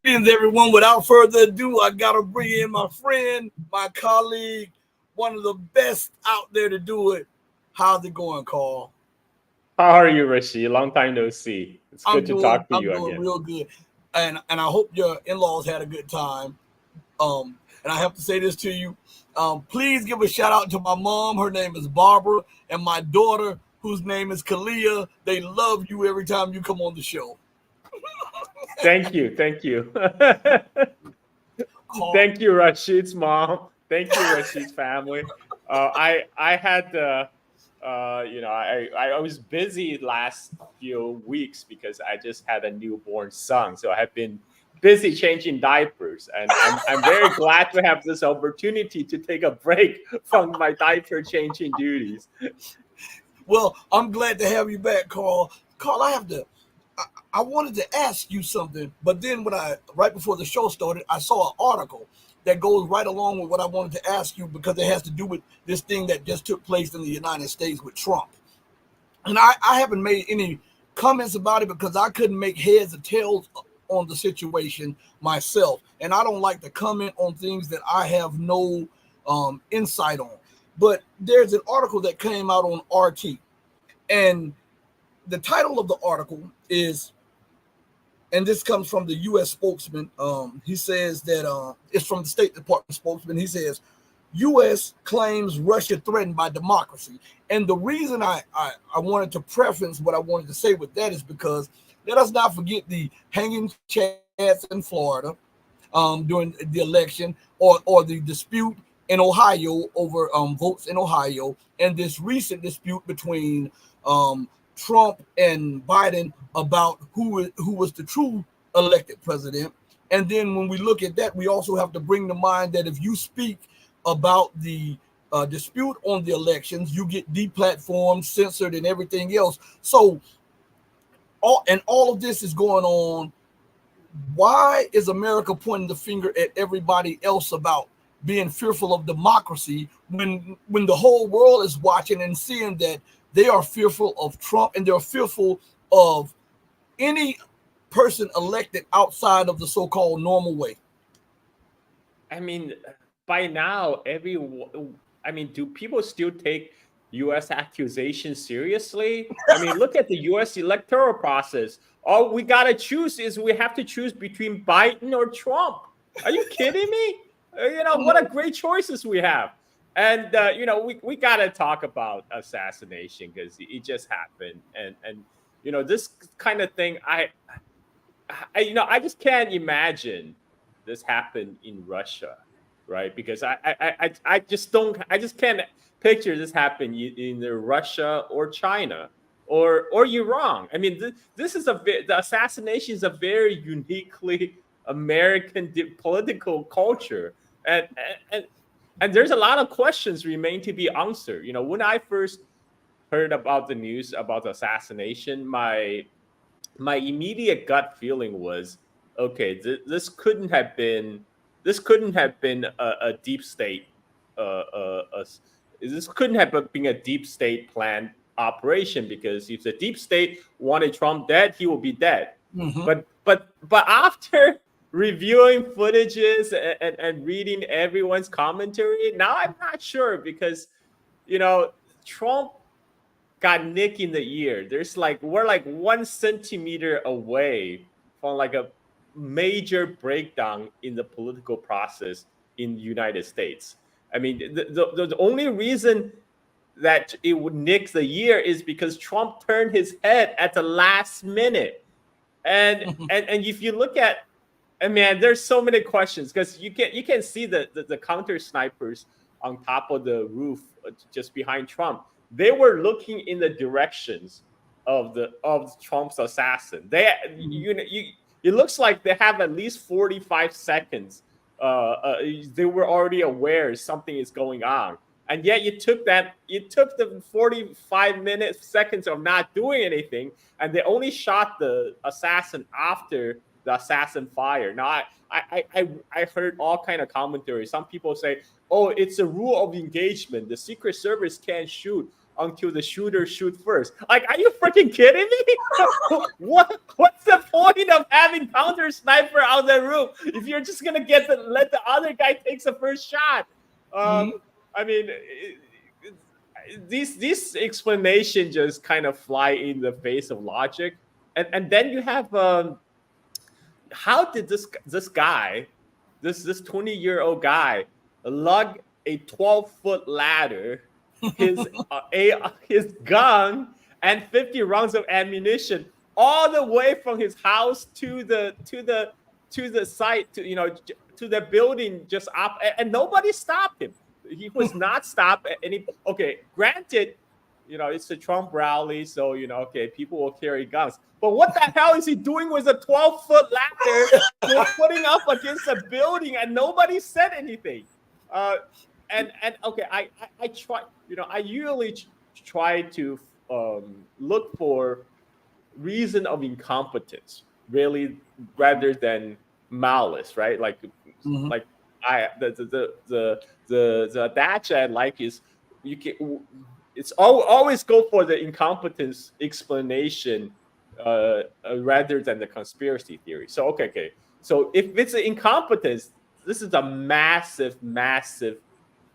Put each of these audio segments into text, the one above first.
Greetings, everyone. Without further ado, I got to bring in my friend, my colleague, one of the best out there to do it. How's it going, Carl? How are you, Rishi? Long time no see. It's good I'm to doing talk to I'm you doing again. real good. And I hope your in-laws had a good time. And I have to say this to you. Please give a shout out to my mom. Her name is Barbara, and my daughter, whose name is Kalia. They love you every time you come on the show. Thank you. Thank you. Carl, Thank you, Rashid's mom. Thank you, Rashid's family. I had I was busy last few weeks because I just had a newborn son, so I have been busy changing diapers, and I'm very glad to have this opportunity to take a break from my diaper changing duties. well, I'm glad to have you back, Carl. Carl, I wanted to ask you something, but then right before the show started, I saw an article that goes right along with what I wanted to ask you because it has to do with this thing that just took place in the United States with Trump. And I haven't made any comments about it because I couldn't make heads or tails on the situation myself. And I don't like to comment on things that I have no insight on. But there's an article that came out on RT. And the title of the article is, and this comes from the U.S. spokesman. He says that it's from the State Department spokesman. He says, U.S. claims Russia threatened by democracy. And the reason I wanted to preference what I wanted to say with that is because let us not forget the hanging chads in Florida during the election, or the dispute in Ohio over votes in Ohio, and this recent dispute between Trump and Biden about who was the true elected president. And then when we look at that, we also have to bring to mind that if you speak about the dispute on the elections, you get deplatformed, censored, and everything else. So all of this is going on. Why is America pointing the finger at everybody else about being fearful of democracy when the whole world is watching and seeing that they are fearful of Trump and they're fearful of any person elected outside of the so-called normal way? I mean, by now, do people still take U.S. accusations seriously? I mean, look at the U.S. electoral process. All we gotta choose is we have to choose between Biden or Trump. Are you kidding me? What a great choices we have. And we gotta talk about assassination because it just happened, and this kind of thing. I just can't imagine this happened in Russia, right? Because I just can't picture this happen in either Russia or China or Iran. I mean, the assassination is a very uniquely American political culture, and and and there's a lot of questions remain to be answered. When I first heard about the news about the assassination, my immediate gut feeling was, okay, this couldn't have been a deep state, this couldn't have been a deep state planned operation, because if the deep state wanted Trump dead, he will be dead. Mm-hmm. But after reviewing footages and reading everyone's commentary, now I'm not sure, because Trump got nick in the ear. We're like 1 centimeter away from like a major breakdown in the political process in the United States. I mean, the only reason that it would nick the ear is because Trump turned his head at the last minute. And if you look at, and man, there's so many questions, because you can see the counter snipers on top of the roof just behind Trump. They were looking in the directions of Trump's assassin. It looks like they have at least 45 seconds. They were already aware something is going on, and yet you took the 45 seconds of not doing anything, and they only shot the assassin after the assassin fired. Now, I heard all kind of commentary. Some people say, "Oh, it's a rule of engagement. The Secret Service can't shoot until the shooter shoot first. Like, are you freaking kidding me? What's the point of having counter sniper on the roof if you're just gonna let the other guy takes the first shot? Mhm. I mean, these explanation just kind of fly in the face of logic, and then you have how did this guy, this 20-year-old guy, lug a 12-foot ladder, his gun, and 50 rounds of ammunition all the way from his house to the site, to the building just up, and nobody stopped him. He was not stopped at any. Okay, granted, it's a Trump rally, so okay, people will carry guns. But what the hell is he doing with a 12-foot ladder putting up against a building, and nobody said anything? And okay, I try. I usually try to look for reason of incompetence, really, rather than malice, right? Like Mhm. like I the adage I like is always go for the incompetence explanation rather than the conspiracy theory. So okay. So if it's an incompetence, this is a massive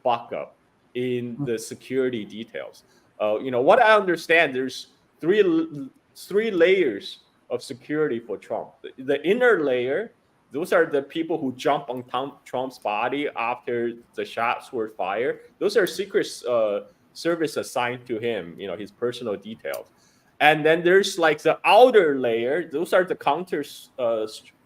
fuck up in the security details. What I understand, there's three layers of security for Trump. The inner layer, those are the people who jump on Trump's body after the shots were fired. Those are secret service assigned to him, his personal details. And then there's like the outer layer. Those are the counter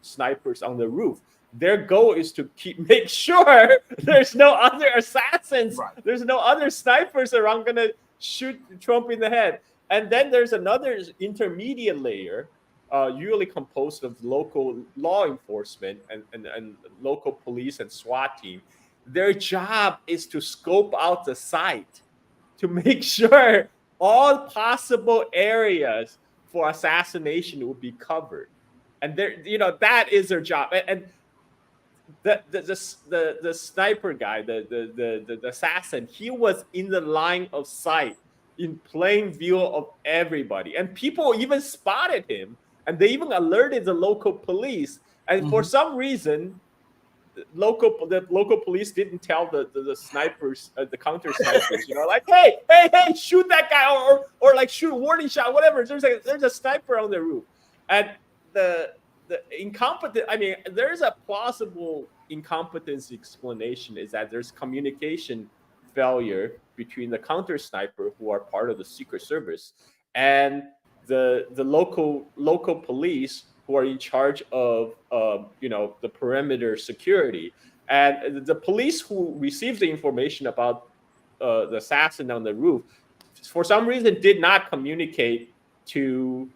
snipers on the roof. Their goal is to make sure there's no other assassins, Right. there's no other snipers around gonna shoot Trump in the head. And then there's another intermediate layer, usually composed of local law enforcement and local police and SWAT team. Their job is to scope out the site to make sure all possible areas for assassination will be covered. And that is their job. And the sniper guy, the assassin, he was in the line of sight, in plain view of everybody, and people even spotted him, and they even alerted the local police. And for some reason, the local police didn't tell the snipers, the counter snipers, like, hey, shoot that guy, or like shoot a warning shot, whatever. There's a sniper on the roof. And the incompetent, I mean, there's a plausible incompetence explanation, is that there's communication failure between the counter sniper, who are part of the Secret Service, and the local police, who are in charge of the perimeter security. And the police who received the information about the assassin on the roof, for some reason, did not communicate to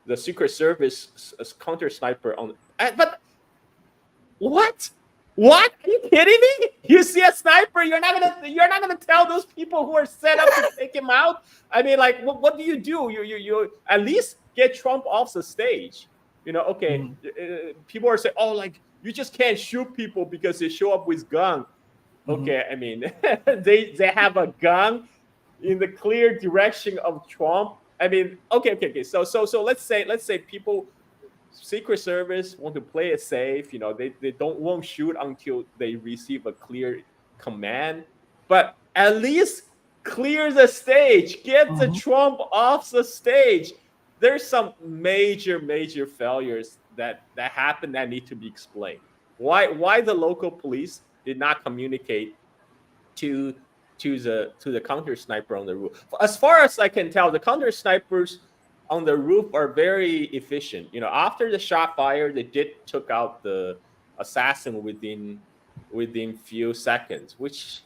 the Secret Service counter sniper on. But what? What? Are you kidding me? You see a sniper, you're not gonna tell those people who are set up to take him out. I mean, like, what do? You at least get Trump off the stage. Okay. People are saying, oh, like, you just can't shoot people because they show up with gun. Okay, I mean, they have a gun in the clear direction of Trump. I mean, okay. So let's say people, Secret Service, want to play it safe. They won't shoot until they receive a clear command. But at least clear the stage, get the Trump off the stage. There's some major failures that happen that need to be explained. Why the local police did not communicate to the counter sniper on the roof? As far as I can tell, the counter snipers on the roof are very efficient. After the shot fired, they took out the assassin within few seconds, which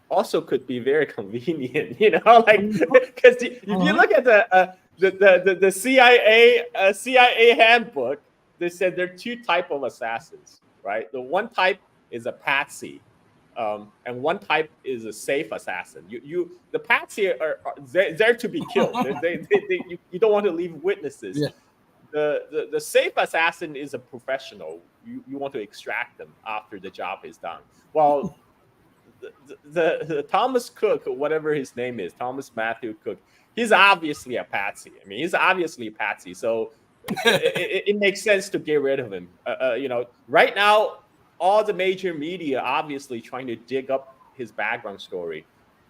also could be very convenient. Like, because if you look at the CIA handbook, they said there are two types of assassins, right? The one type is a patsy, and one type is a safe assassin. The patsy are there to be killed. You don't want to leave witnesses. Yeah. The safe assassin is a professional. You want to extract them after the job is done. Well, the Thomas Cook, or whatever his name is, Thomas Matthew Cook, he's obviously a patsy. I mean, he's obviously a patsy. So it makes sense to get rid of him. Right now, all the major media obviously trying to dig up his background story.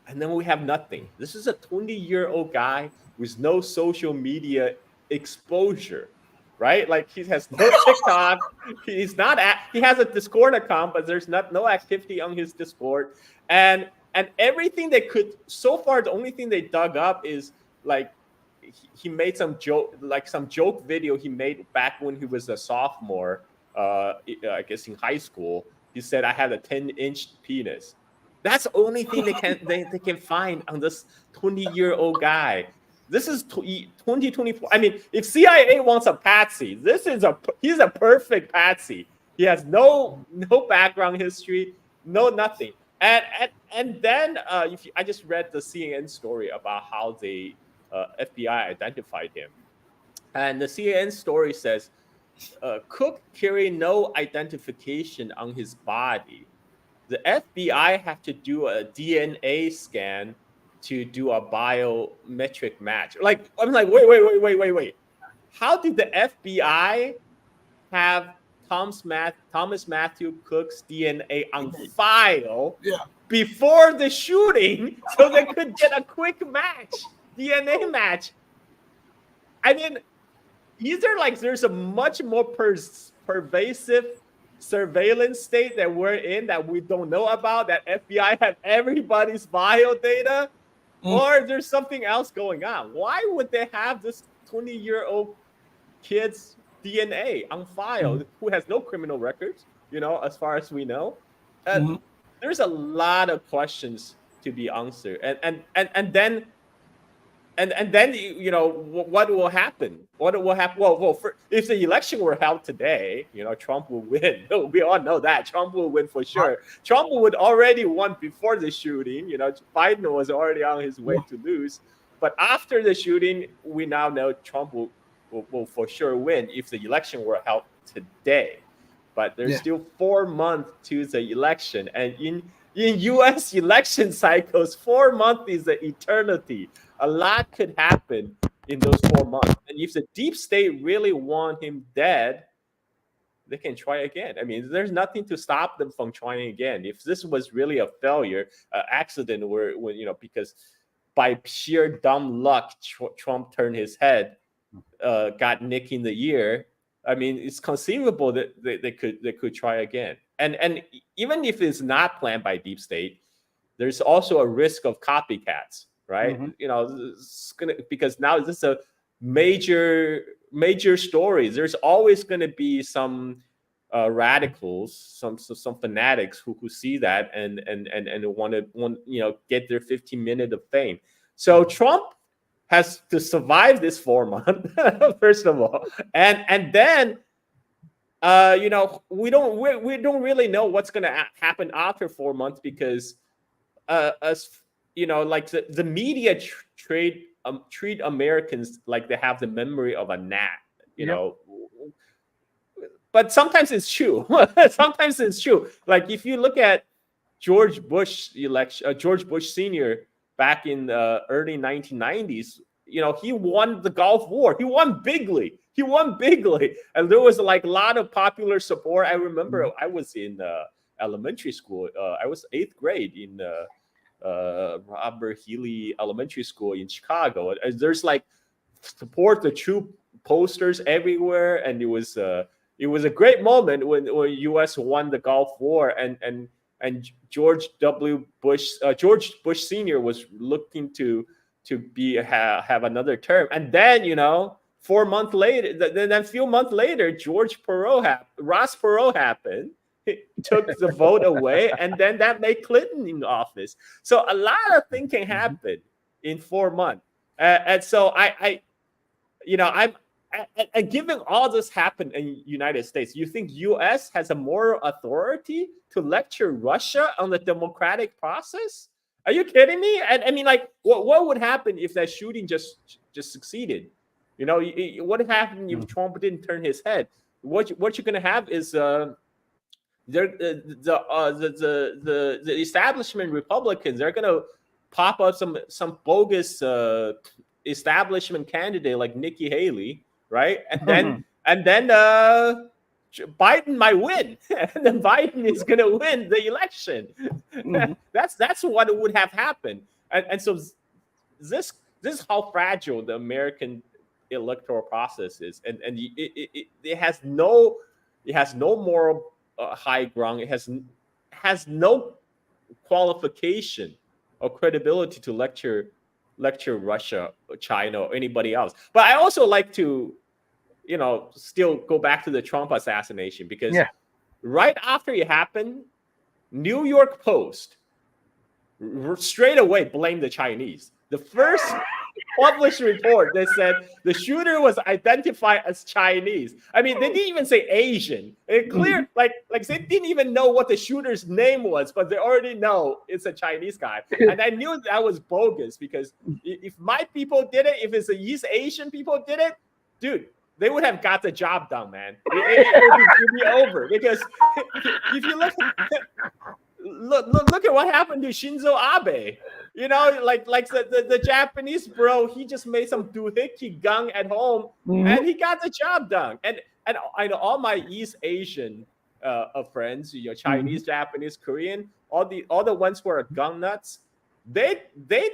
And then we have nothing. This is a 20-year-old guy with no social media exposure, right? Like he has no TikTok. He has a Discord account, but there's no activity on his Discord. And everything they could so far, the only thing they dug up is like he made some joke video he made back when he was a sophomore, I guess in high school. He said, I had a 10-inch penis. That's the only thing they can find on this 20-year-old guy. This is 2024. I mean, if CIA wants a patsy, he's a perfect patsy. He has no background history, no nothing. And then I just read the CNN story about how the FBI identified him, and the CNN story says Cook carried no identification on his body. The FBI have to do a DNA scan to do a biometric match. Like, I'm like, wait. How did the FBI have Thomas Matthew Cook's DNA on file before the shooting so they could get a quick DNA match? I mean, there's a much more pervasive surveillance state that we're in that we don't know about, that FBI have everybody's bio data, or there's something else going on. Why would they have this 20-year-old kid's DNA on file who has no criminal records, as far as we know? There's a lot of questions to be answered. And then what will happen? What will happen? Well, if the election were held today, Trump will win. We all know that Trump will win for sure. Trump would already won before the shooting. Biden was already on his way to lose. But after the shooting, we now know Trump will for sure win if the election were held today. But there's still 4 months to the election, and in U.S. election cycles, 4 months is an eternity. A lot could happen in those 4 months. And if the deep state really want him dead, they can try again. I mean, there's nothing to stop them from trying again. If this was really a failure, accident, because by sheer dumb luck, Trump turned his head, got Nick in the ear. I mean, it's conceivable that they could try again. And even if it's not planned by deep state, there's also a risk of copycats, right? It's because now this is a major story. There's always going to be some radicals, some fanatics who see that and want to get their 15 minutes of fame. So Trump has to survive this 4 months, first of all, and then we don't really know what's going to happen after 4 months, because the media treat Americans like they have the memory of a gnat, know. But sometimes it's true. Sometimes it's true. Like if you look at George Bush Sr. back in the early 1990s, he won the Gulf War. He won bigly. And there was a lot of popular support. I remember I was in elementary school. I was 8th grade in Robert Healy Elementary School in Chicago. There's support the troop posters everywhere, and it was a great moment when U.S. won the Gulf War, and George Bush Sr. was looking to have another term, and then 4 months later, then a few months later, Ross Perot happened. He took the vote away, and then that made Clinton in office. So a lot of things can happen in 4 months, and so I'm given all this happened in United States, you think U.S. has a moral authority to lecture Russia on the democratic process? Are you kidding me? And I mean, what would happen if that shooting just succeeded? What happened if Trump didn't turn his head? What you're going to have is the establishment Republicans, they're gonna pop up some bogus establishment candidate like Nikki Haley, right? And then Biden might win, and then Biden is gonna win the election. That's what would have happened, and so this this is how fragile the American electoral process is, and it has no moral high ground. It has no qualification or credibility to lecture Russia or China or anybody else. But I also like to, still go back to the Trump assassination, because right after it happened, New York Post straight away blamed the Chinese. The first published report that said the shooter was identified as Chinese. I mean, they didn't even say Asian. It clear, like they didn't even know what the shooter's name was, but they already know it's a Chinese guy. And I knew that was bogus, because if my people did it, if it's the East Asian people did it, dude, they would have got the job done, man. It would be over, because if you look at what happened to Shinzo Abe. Like the Japanese bro, he just made some doohickey gung at home, and he got the job done. And I know all my East Asian friends, Chinese, Japanese, Korean, all the ones who are gun nuts, they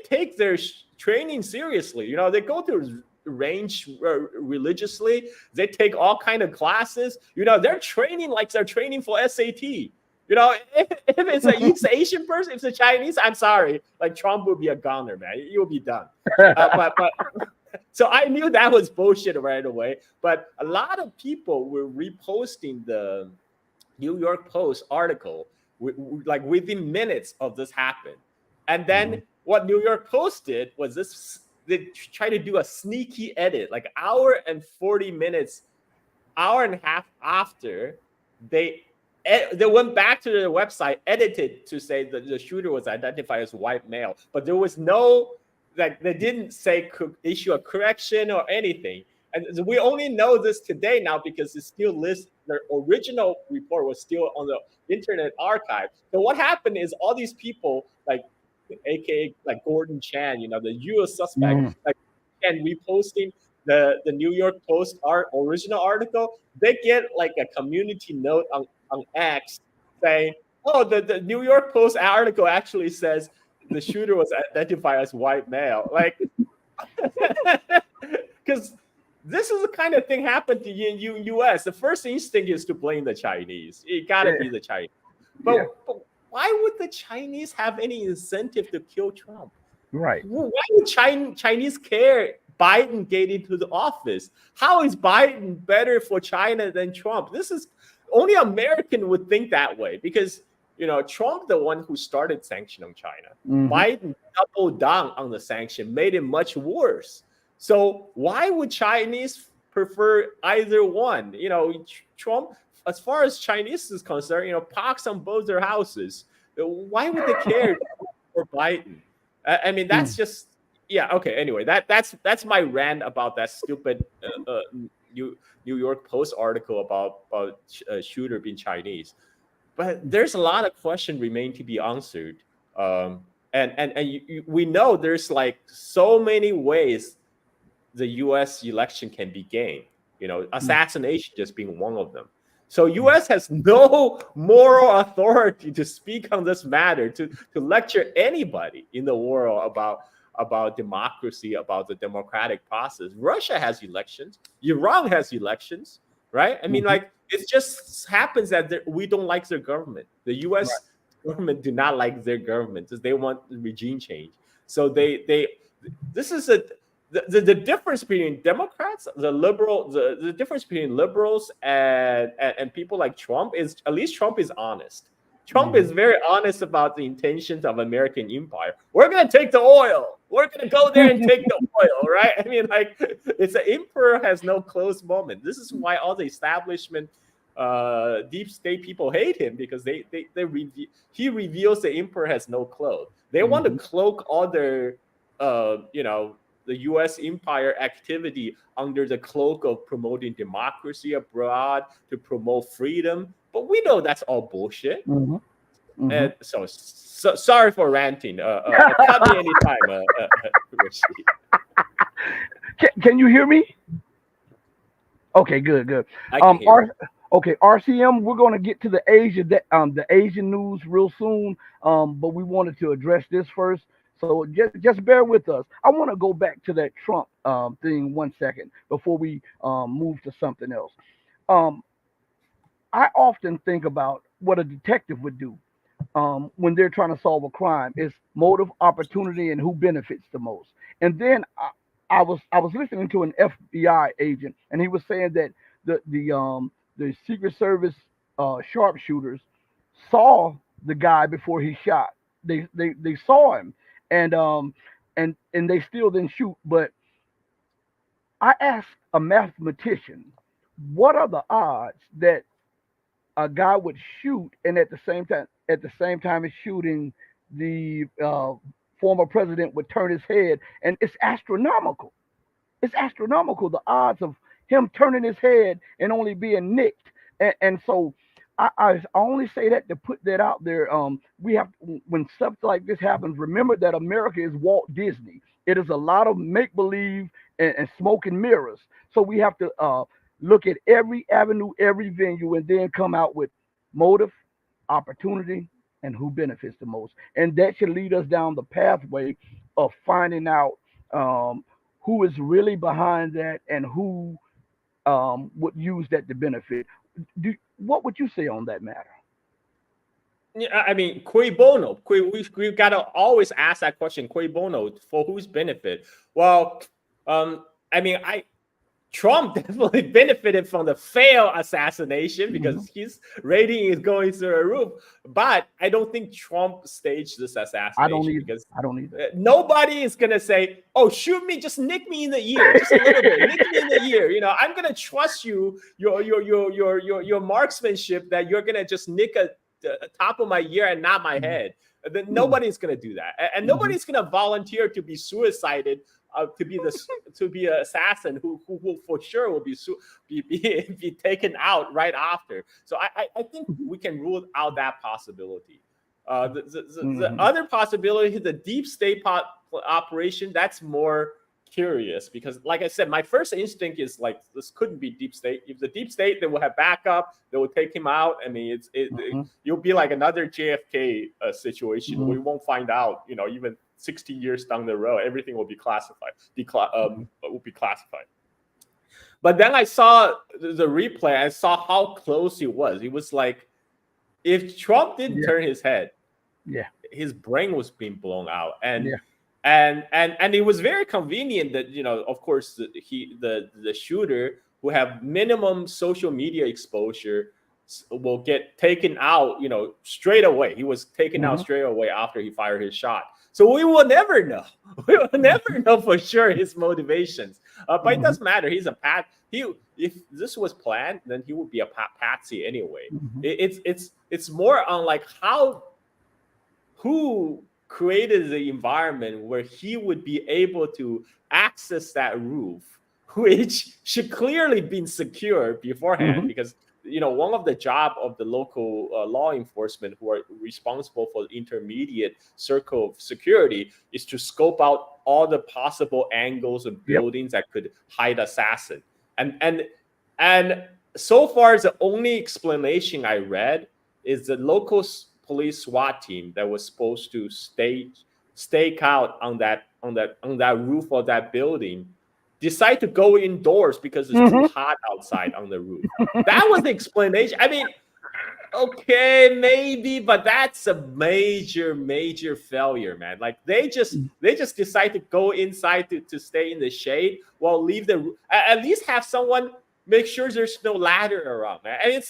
take their training seriously. They go to range religiously. They take all kind of classes. They're training like they're training for SAT. If it's an East Asian person, if it's a Chinese, I'm sorry. Like, Trump would be a goner, man. You'll be done. But so I knew that was bullshit right away. But a lot of people were reposting the New York Post article, like within minutes of this happened. And then what New York Post did was this: they tried to do a sneaky edit, like hour and 40 minutes, hour and a half after they went back to their website, edited to say that the shooter was identified as white male, but there was no, like, they didn't say issue a correction or anything. And we only know this today now because it's still listed. Their original report was still on the Internet Archive. So what happened is all these people, like AKA like Gordon Chan, the U.S. suspect, and reposting the New York Post original article, they get like a community note on X saying, "Oh, the New York Post article actually says the shooter was identified as white male." Like, because this is the kind of thing happened to you in U.S. The first instinct is to blame the Chinese. It gotta be the Chinese. But why would the Chinese have any incentive to kill Trump? Right. Why would Chinese care Biden get into the office? How is Biden better for China than Trump? This is only American would think that way, because Trump, the one who started sanction on China, Biden doubled down on the sanction, made it much worse. So why would Chinese prefer either one? Trump, as far as Chinese is concerned, pox on both their houses. Why would they care for Biden? I mean, that's just okay. Anyway, that's my rant about that stupid New York Post article about shooter being Chinese. But there's a lot of questions remain to be answered, and we know there's like so many ways the U.S. election can be gained. Assassination just being one of them. So U.S. has no moral authority to speak on this matter, to lecture anybody in the world about democracy, about the democratic process. Russia has elections. Iran has elections, right? I mean, like, it just happens that we don't like their government. The U.S. government do not like their government because they want regime change. So this is the difference between Democrats, the difference between liberals and people like Trump is, at least Trump is honest. Trump is very honest about the intentions of American empire. We're going to take the oil. We're going to go there and take the oil, right? I mean, like, it's an emperor has no close moment. This is why all the establishment, deep state people hate him, because he reveals the emperor has no clothes. They want to cloak all their, the U.S. empire activity under the cloak of promoting democracy abroad to promote freedom. But we know that's all bullshit. Mm-hmm. Mm-hmm. And so sorry for ranting. Cut me anytime, Rashid. Can you hear me? Okay, good. I can hear. Okay, RCM, we're going to get to the Asian news real soon. But we wanted to address this first. So just bear with us. I want to go back to that Trump thing 1 second before we move to something else. I often think about what a detective would do when they're trying to solve a crime. Is motive, opportunity, and who benefits the most. And then I was listening to an FBI agent, and he was saying that the Secret Service sharpshooters saw the guy before he shot. They saw him, and they still didn't shoot. But I asked a mathematician, what are the odds that a guy would shoot and at the same time as shooting, the former president would turn his head, and it's astronomical. It's astronomical, the odds of him turning his head and only being nicked. And so I only say that to put that out there. We have, when stuff like this happens, remember that America is Walt Disney. It is a lot of make believe and smoke and mirrors. So we have to look at every avenue, every venue, and then come out with motive, opportunity, and who benefits the most. And that should lead us down the pathway of finding out who is really behind that and who would use that to benefit. What would you say on that matter? Yeah, I mean, cui bono? We've got to always ask that question, cui bono, for whose benefit? Well, I mean, Trump definitely benefited from the failed assassination because his rating is going through the roof. But I don't think Trump staged this assassination. I don't either. Nobody is gonna say, "Oh, shoot me, just nick me in the ear, just a little bit, nick me in the ear." You know, I'm gonna trust you, your marksmanship, that you're gonna just nick the top of my ear and not my head. Then nobody's gonna do that, and nobody's gonna volunteer to be suicided. To be an assassin who will for sure will be taken out right after. So I think we can rule out that possibility. The other possibility, the deep state operation, that's more curious because, like I said, my first instinct is like this couldn't be deep state. If the deep state, they will have backup. They will take him out. I mean, you'll be like another JFK situation. We won't find out. You know, even 60 years down the road, everything will be classified. Will be classified. But then I saw the replay. I saw how close he was. He was like, if Trump didn't turn his head, his brain was being blown out, and it was very convenient that, you know, of course, the shooter who have minimum social media exposure will get taken out, you know, straight away. He was taken out straight away after he fired his shot. So we will never know. We will never know for sure his motivations. But it doesn't matter. He's a if this was planned, then he would be a patsy anyway. It's more on like who created the environment where he would be able to access that roof, which should clearly been secure beforehand, because, you know, one of the job of the local law enforcement who are responsible for the intermediate circle of security is to scope out all the possible angles of buildings that could hide assassin. And so far, the only explanation I read is the local police SWAT team that was supposed to stake out on that roof of that building decide to go indoors because it's too hot outside on the roof. That was the explanation. I mean, okay, maybe, but that's a major failure, man. Like they just decide to go inside to stay in the shade while leave at least have someone make sure there's no ladder around, man. And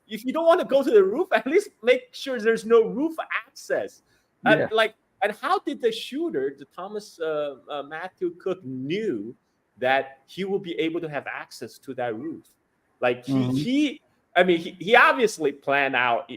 if you don't want to go to the roof, at least make sure there's no roof access. And how did the shooter, the Thomas Matthew Cook, knew that he will be able to have access to that roof? Like he obviously planned out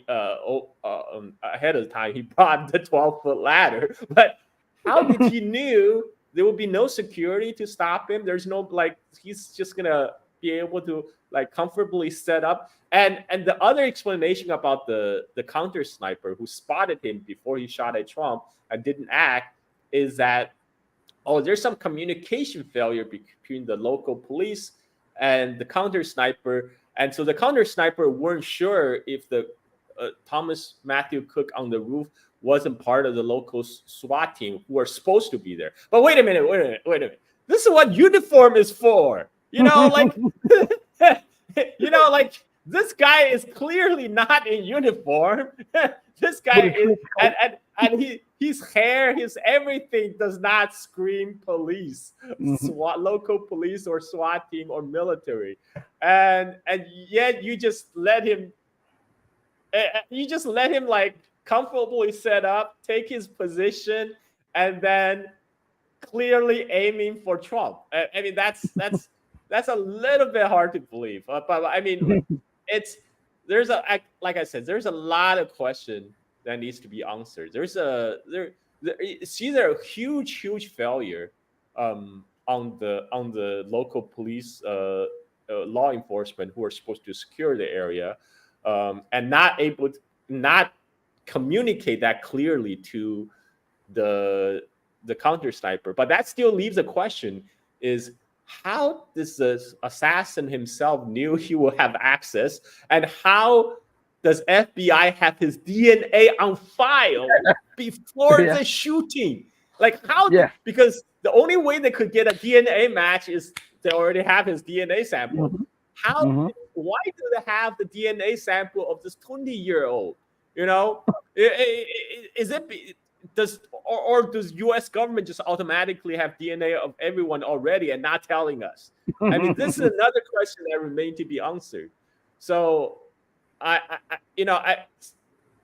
ahead of time. He brought the 12-foot ladder, but how did he knew there will be no security to stop him. There's no like he's just gonna be able to like comfortably set up. And the other explanation about the counter sniper who spotted him before he shot at Trump and didn't act is that there's some communication failure between the local police and the counter sniper, and so the counter sniper weren't sure if the Thomas Matthew Cook on the roof wasn't part of the local SWAT team who are supposed to be there. But wait a minute. This is what uniform is for. Like, like this guy is clearly not in uniform. This guy is, and his hair, his everything does not scream police, SWAT, local police or SWAT team or military, and yet you just let him like comfortably set up, take his position, and then clearly aiming for Trump. I mean, that's a little bit hard to believe, but I mean, there's a lot of questions that needs to be answered. It's either a huge failure on the local police, law enforcement who are supposed to secure the area, and not communicate that clearly to the counter sniper. But that still leaves a question: is how does the assassin himself knew he will have access, and how does FBI have his DNA on file before the shooting? Like how? Yeah. Because the only way they could get a DNA match is they already have his DNA sample. Why do they have the DNA sample of this 20-year-old? Does U.S. government just automatically have DNA of everyone already and not telling us? I mean, this is another question that remains to be answered. So,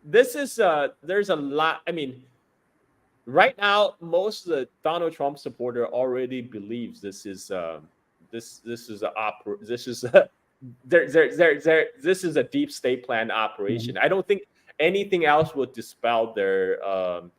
there's a lot. I mean, right now, most of the Donald Trump supporter already believes this is a deep state plan operation. I don't think anything else would dispel that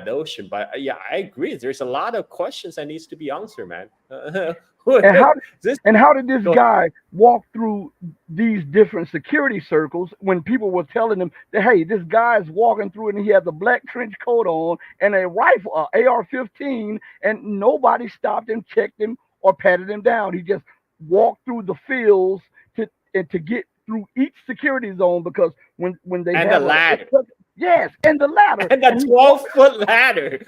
notion. But yeah, I agree. There's a lot of questions that needs to be answered, man. And how did this guy walk through these different security circles when people were telling him that, hey, this guy's walking through and he has a black trench coat on and a rifle, AR-15, and nobody stopped him, checked him, or patted him down. He just walked through the fields to get through each security zone, because when they and have the ladder. Yes, and the ladder. And the 12-foot ladder.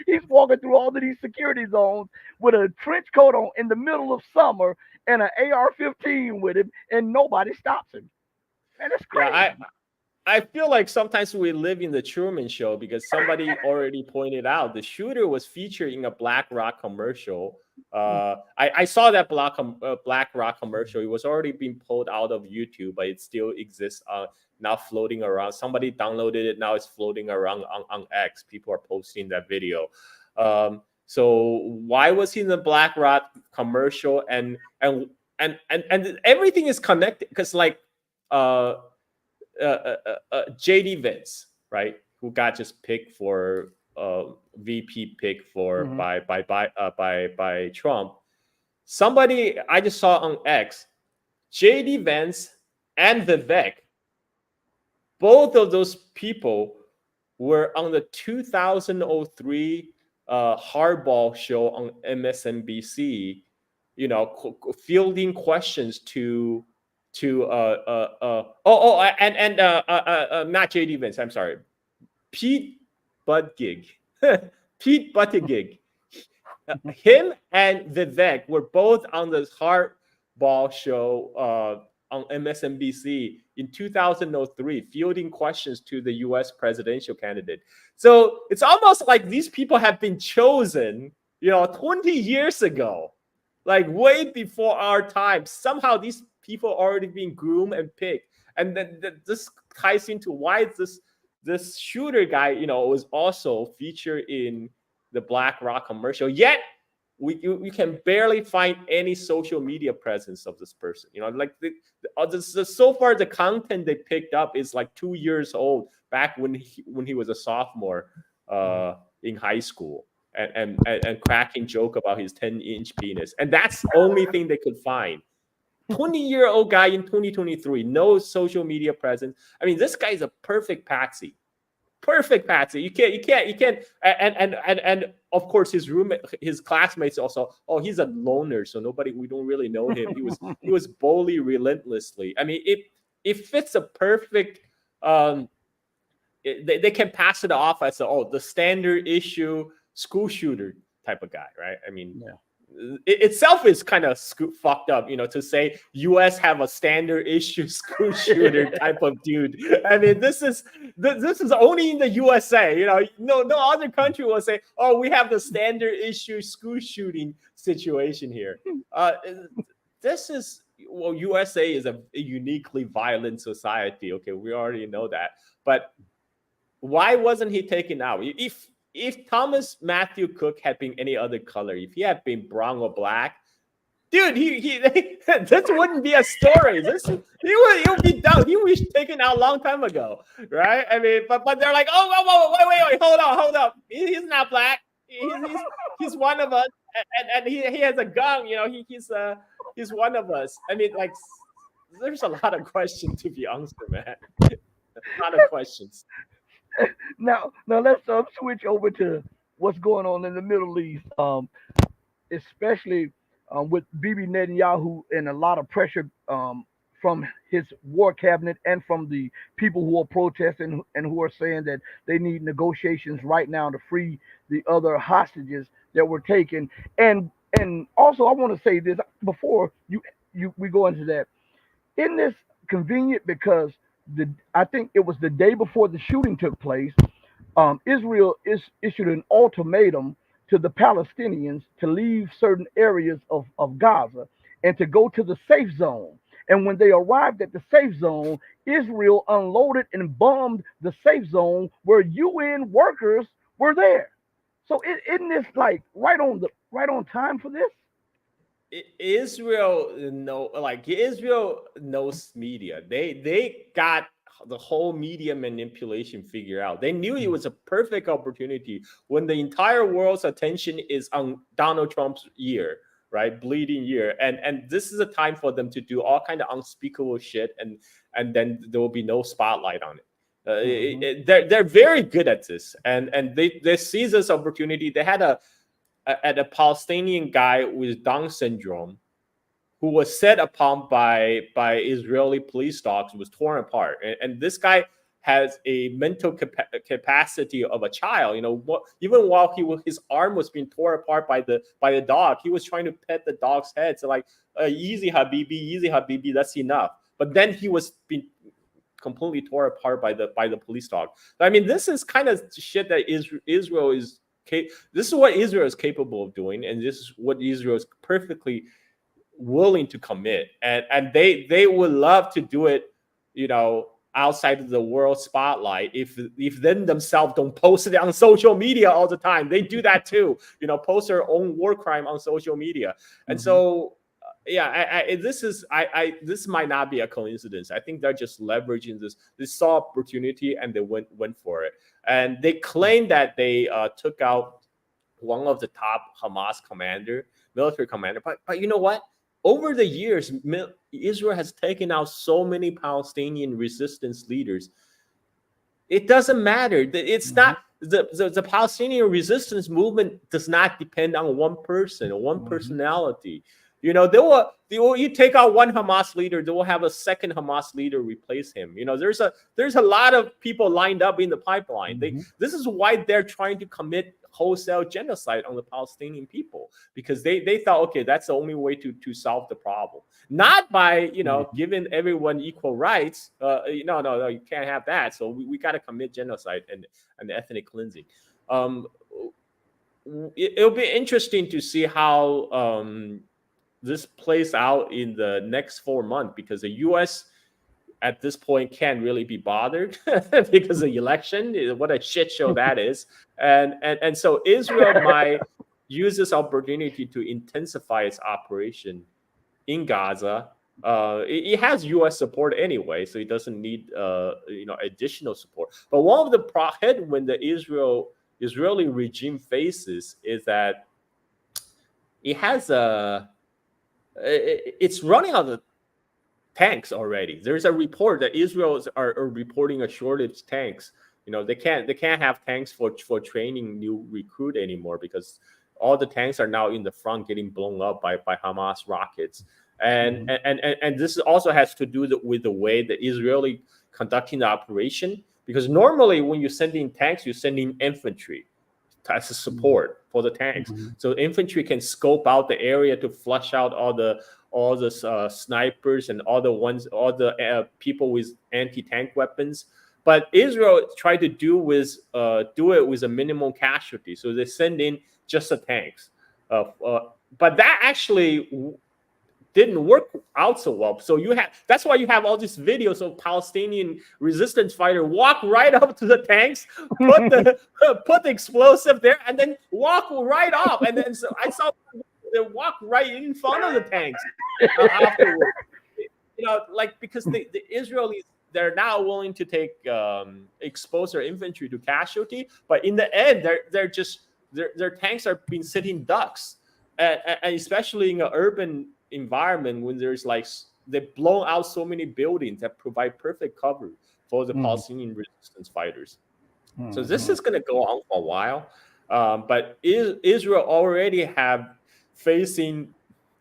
He's walking through all of these security zones with a trench coat on in the middle of summer and an AR-15 with him, and nobody stops him. Man, that's crazy. Yeah, I feel like sometimes we live in the Truman Show, because somebody already pointed out the shooter was featured in a BlackRock commercial. I saw that BlackRock commercial. It was already being pulled out of YouTube, but it still exists now, floating around. Somebody downloaded it. Now it's floating around on X. People are posting that video. So why was he in the BlackRock commercial? And everything is connected, because like JD Vance, right, who got just picked for VP pick for by Trump. Somebody I just saw on X, JD Vance and Vivek, both of those people were on the 2003 Hardball show on MSNBC, fielding questions to not JD Vance, I'm sorry, Pete Buttigieg. Pete Buttigieg. Him and Vivek were both on this Hardball show on MSNBC in 2003, fielding questions to the U.S. presidential candidate. So it's almost like these people have been chosen, 20 years ago, like way before our time. Somehow these people already been groomed and picked. And then this ties into why this shooter guy, was also featured in the BlackRock commercial. Yet we can barely find any social media presence of this person. So far the content they picked up is like 2 years old, back when he was a sophomore in high school and cracking joke about his 10-inch penis. And that's the only thing they could find. 20-year-old guy in 2023, no social media presence. I mean, this guy is a perfect patsy. Perfect patsy. You can't. And of course, his roommate, his classmates also. Oh, he's a loner, so we don't really know him. He was bullied relentlessly. I mean, it fits a perfect. They can pass it off as the standard issue school shooter type of guy, right? I mean, it itself is kind of fucked up, to say U.S. have a standard issue school shooter type of dude. I mean, this is only in the USA. No other country will say, oh, we have the standard issue school shooting situation here. This is USA is a uniquely violent society. Okay, we already know that, but why wasn't he taken out? If Thomas Matthew Cook had been any other color, if he had been brown or black, dude, this wouldn't be a story. He would be done. He was taken out a long time ago, right? I mean, but they're like, oh, wait, hold on. He's not black. He's one of us, and he has a gun. He's one of us. I mean, like, there's a lot of questions to be answered, man. A lot of questions. Now let's switch over to what's going on in the Middle East, especially with Bibi Netanyahu and a lot of pressure from his war cabinet and from the people who are protesting and who are saying that they need negotiations right now to free the other hostages that were taken. And also, I want to say this before we go into that. Isn't this convenient because I think it was the day before the shooting took place, Israel issued an ultimatum to the Palestinians to leave certain areas of Gaza and to go to the safe zone. And when they arrived at the safe zone, Israel unloaded and bombed the safe zone where UN workers were there. So isn't this like right on time for this? Israel knows media. They got the whole media manipulation figured out. They knew it was a perfect opportunity when the entire world's attention is on Donald Trump's year, right? Bleeding year. And this is a time for them to do all kind of unspeakable shit, and then there will be no spotlight on it. They're very good at this, and they seize this opportunity. They had a Palestinian guy with Down syndrome who was set upon by Israeli police dogs, was torn apart. And this guy has a mental capacity of a child. Even while his arm was being torn apart by the dog, he was trying to pet the dog's head. So like, easy Habibi, that's enough. But then he was being completely torn apart by the police dog. I mean, this is kind of shit that Israel is. This is what Israel is capable of doing, and this is what Israel is perfectly willing to commit. And they would love to do it, outside of the world spotlight. If them themselves don't post it on social media all the time, they do that too. Post their own war crime on social media. And so, this might not be a coincidence. I think they're just leveraging this saw opportunity and they went for it. And they claim that they took out one of the top Hamas military commander. But you know what? Over the years, Israel has taken out so many Palestinian resistance leaders. It doesn't matter. It's not the Palestinian resistance movement does not depend on one person or one personality. You take out one Hamas leader, they will have a second Hamas leader replace him. There's a lot of people lined up in the pipeline. This is why they're trying to commit wholesale genocide on the Palestinian people, because they thought, okay, that's the only way to solve the problem. Not by giving everyone equal rights. No, you can't have that. So we got to commit genocide and ethnic cleansing. It'll be interesting to see how this plays out in the next 4 months, because the U.S. at this point can't really be bothered because of the election. What a shit show that is. And so Israel might use this opportunity to intensify its operation in Gaza. It has U.S. support anyway, so it doesn't need additional support. But one of the headwind that Israel Israeli regime faces is that it has it's running out of tanks already. There's a report that Israel are reporting a shortage of tanks. They can't have tanks for training new recruit anymore because all the tanks are now in the front getting blown up by Hamas rockets. And Mhm. and this also has to do with the way the Israeli conducting the operation, because normally when you send in tanks, you send in infantry as a support for the tanks. Mhm. So infantry can scope out the area to flush out all the snipers and all the people with anti-tank weapons. But Israel tried to do it with a minimum casualty. So they send in just the tanks. But that actually didn't work out so well. So that's why you have all these videos of Palestinian resistance fighter walk right up to the tanks, put the put the explosive there, and then walk right off. And then so I saw they walk right in front of the tanks afterwards. Like because the Israelis, they're now willing to take expose their infantry to casualty, but in the end, they're just their tanks are being sitting ducks, and especially in an urban environment when there's they've blown out so many buildings that provide perfect cover for the Mhm. Palestinian resistance fighters. So this Mhm. is going to go on for a while, but Israel already have facing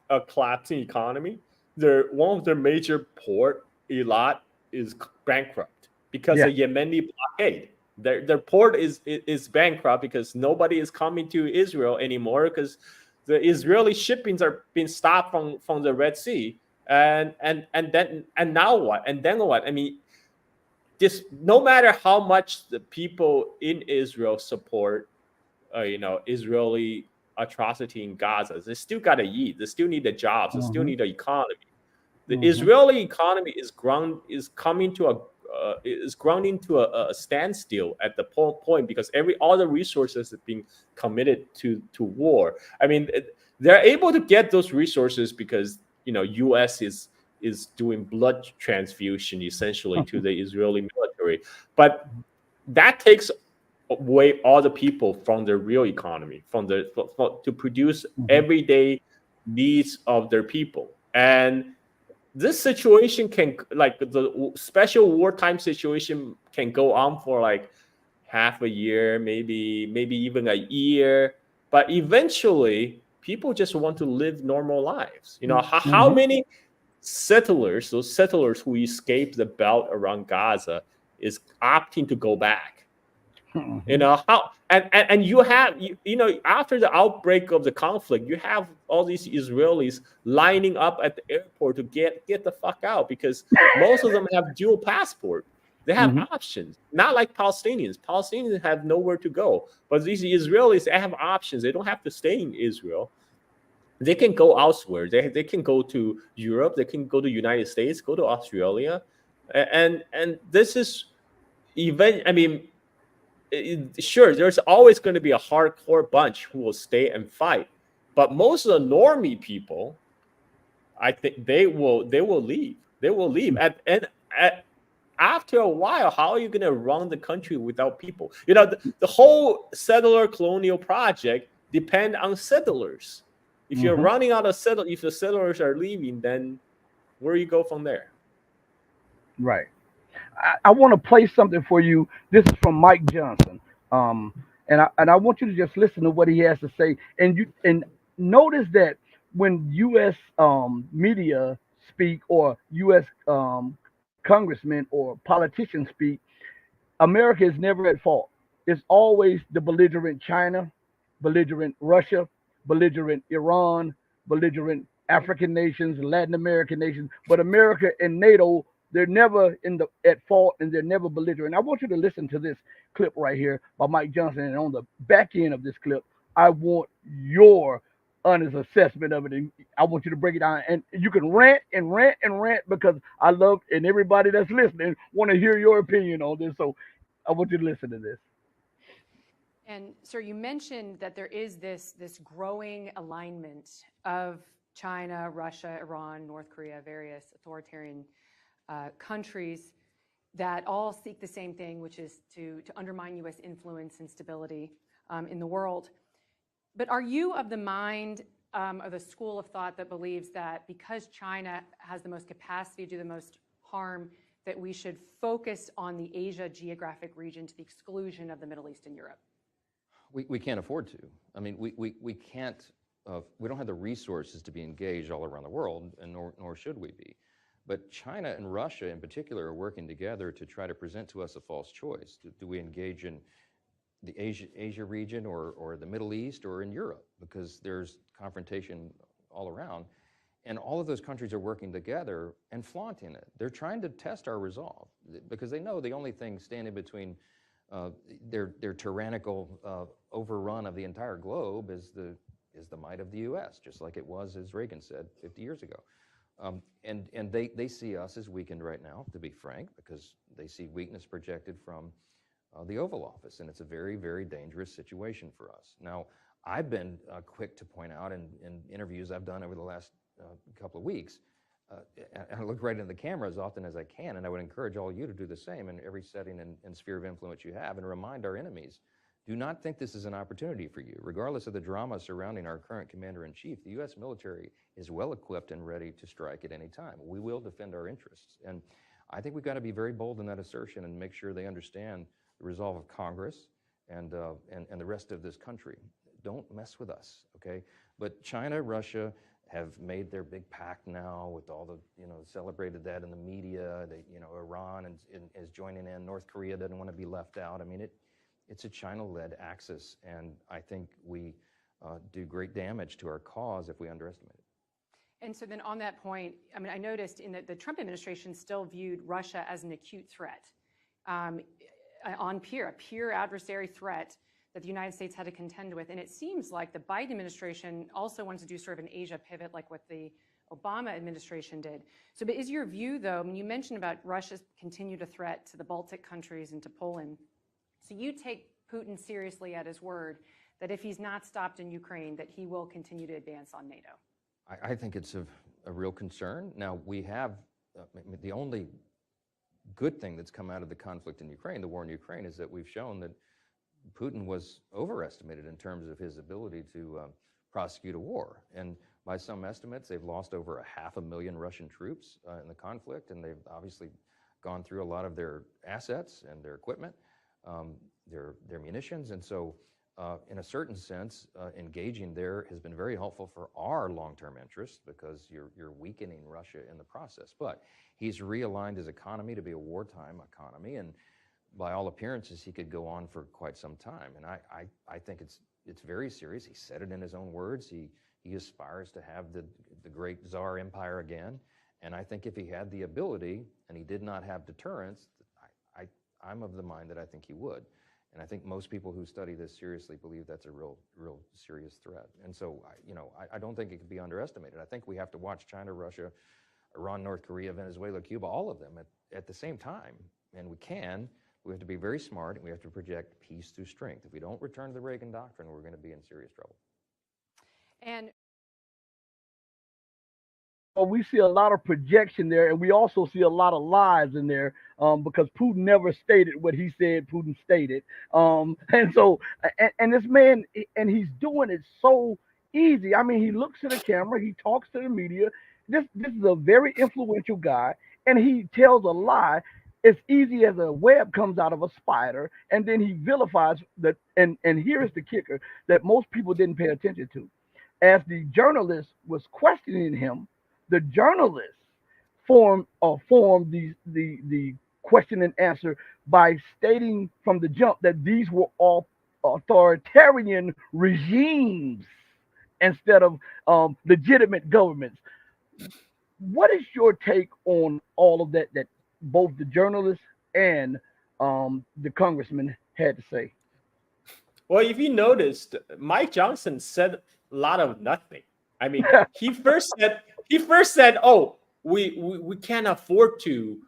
a collapsing economy. One of their major port, Eilat, is bankrupt because Yeah. of Yemeni blockade. Their port is bankrupt because nobody is coming to Israel anymore because the Israeli shippings are being stopped from the Red Sea. And now what? And then what? I mean, this no matter how much the people in Israel support Israeli atrocity in Gaza, they still got to eat. They still need the jobs. They still Mhm. need the economy. The Mhm. Israeli economy is coming to is grounding to a standstill at the point because all the resources have been committed to war. I mean, they're able to get those resources because U.S. is doing blood transfusion essentially to the Israeli military, but that takes away all the people from their real economy, to produce Mhm. everyday needs of their people. And this situation can, like the special wartime situation, can go on for like half a year, maybe even a year. But eventually, people just want to live normal lives. How Mhm. many settlers, those settlers who escaped the belt around Gaza, is opting to go back? Mhm. How and you have after the outbreak of the conflict, you have all these Israelis lining up at the airport to get the fuck out because most of them have dual passport. They have Mhm. options, not like Palestinians have nowhere to go, but these Israelis, they have options. They don't have to stay in Israel. They can go elsewhere. They can go to Europe. They can go to United States, go to Australia. And this is even, I mean, sure, there's always going to be a hardcore bunch who will stay and fight, but most of the normie people, I think they will leave. They will leave. At After a while, how are you going to run the country without people? The whole settler colonial project depend on settlers. If you're Mhm. running out of if the settlers are leaving, then where you go from there? Right. I want to play something for you. This is from Mike Johnson. Um, and I want you to just listen to what he has to say. And notice that when U.S. Media speak or U.S. Congressmen or politicians speak, America is never at fault. It's always the belligerent China, belligerent Russia, belligerent Iran, belligerent African nations, Latin American nations. But America and NATO, they're never at fault and they're never belligerent. I want you to listen to this clip right here by Mike Johnson. And on the back end of this clip, I want your honest assessment of it. And I want you to break it down. And you can rant and rant and rant because I love, and everybody that's listening want to hear your opinion on this. So I want you to listen to this. And sir, you mentioned that there is this growing alignment of China, Russia, Iran, North Korea, various authoritarian countries that all seek the same thing, which is to undermine U.S. influence and stability. in the world. But are you of the mind or the school of thought that believes that because China has the most capacity to do the most harm, that we should focus on the Asia geographic region to the exclusion of the Middle East and Europe? We can't afford to. I mean, we can't, we don't have the resources to be engaged all around the world, and nor should we be. But China and Russia in particular are working together to try to present to us a false choice. Do we engage in the Asia region or the Middle East or in Europe? Because there's confrontation all around. And all of those countries are working together and flaunting it. They're trying to test our resolve because they know the only thing standing between their tyrannical overrun of the entire globe is the might of the U.S., just like it was, as Reagan said 50 years ago. And they see us as weakened right now, to be frank, because they see weakness projected from the Oval Office, and it's a very, very dangerous situation for us. Now, I've been quick to point out in interviews I've done over the last couple of weeks, and I look right into the camera as often as I can, and I would encourage all you to do the same in every setting and sphere of influence you have, and remind our enemies, do not think this is an opportunity for you. Regardless of the drama surrounding our current commander-in-chief, the U.S. military is well equipped and ready to strike at any time. We will defend our interests. And I think we've got to be very bold in that assertion and make sure they understand the resolve of Congress and the rest of this country. Don't mess with us, okay? But China, Russia have made their big pact now with all the, celebrated that in the media. They, Iran is joining in. North Korea doesn't want to be left out. I mean, it's a China-led axis, and I think we do great damage to our cause if we underestimate it. And so then on that point, I mean, I noticed in the Trump administration still viewed Russia as an acute threat, a peer adversary threat that the United States had to contend with. And it seems like the Biden administration also wants to do sort of an Asia pivot like what the Obama administration did. So, but is your view, though, I mean, you mentioned about Russia's continued threat to the Baltic countries and to Poland. So you take Putin seriously at his word that if he's not stopped in Ukraine, that he will continue to advance on NATO? I think it's a real concern. Now, we have the only good thing that's come out of the conflict in Ukraine, the war in Ukraine, is that we've shown that Putin was overestimated in terms of his ability to prosecute a war. And by some estimates, they've lost over 500,000 Russian troops in the conflict, and they've obviously gone through a lot of their assets and their equipment, their munitions. And so in a certain sense, engaging there has been very helpful for our long-term interests because you're weakening Russia in the process. But he's realigned his economy to be a wartime economy, and by all appearances, he could go on for quite some time. And I think it's very serious. He said it in his own words. He aspires to have the great Tsar Empire again. And I think if he had the ability and he did not have deterrence, I'm of the mind that I think he would. And I think most people who study this seriously believe that's a real serious threat. And so, I don't think it can be underestimated. I think we have to watch China, Russia, Iran, North Korea, Venezuela, Cuba, all of them at the same time. And we have to be very smart, and we have to project peace through strength. If we don't return to the Reagan doctrine, we're going to be in serious trouble. And we see a lot of projection there, and we also see a lot of lies in there because Putin never stated what he said Putin stated. And so, and this man, and he's doing it so easy. I mean, he looks at the camera, he talks to the media. This is a very influential guy, and he tells a lie as easy as a web comes out of a spider, and then he vilifies that. And here's the kicker that most people didn't pay attention to. As the journalist was questioning him, the journalist formed the question and answer by stating from the jump that these were all authoritarian regimes instead of legitimate governments. What is your take on all of that both the journalists and the congressman had to say? Well, if you noticed, Mike Johnson said a lot of nothing. I mean, he first said, "Oh, we can't afford to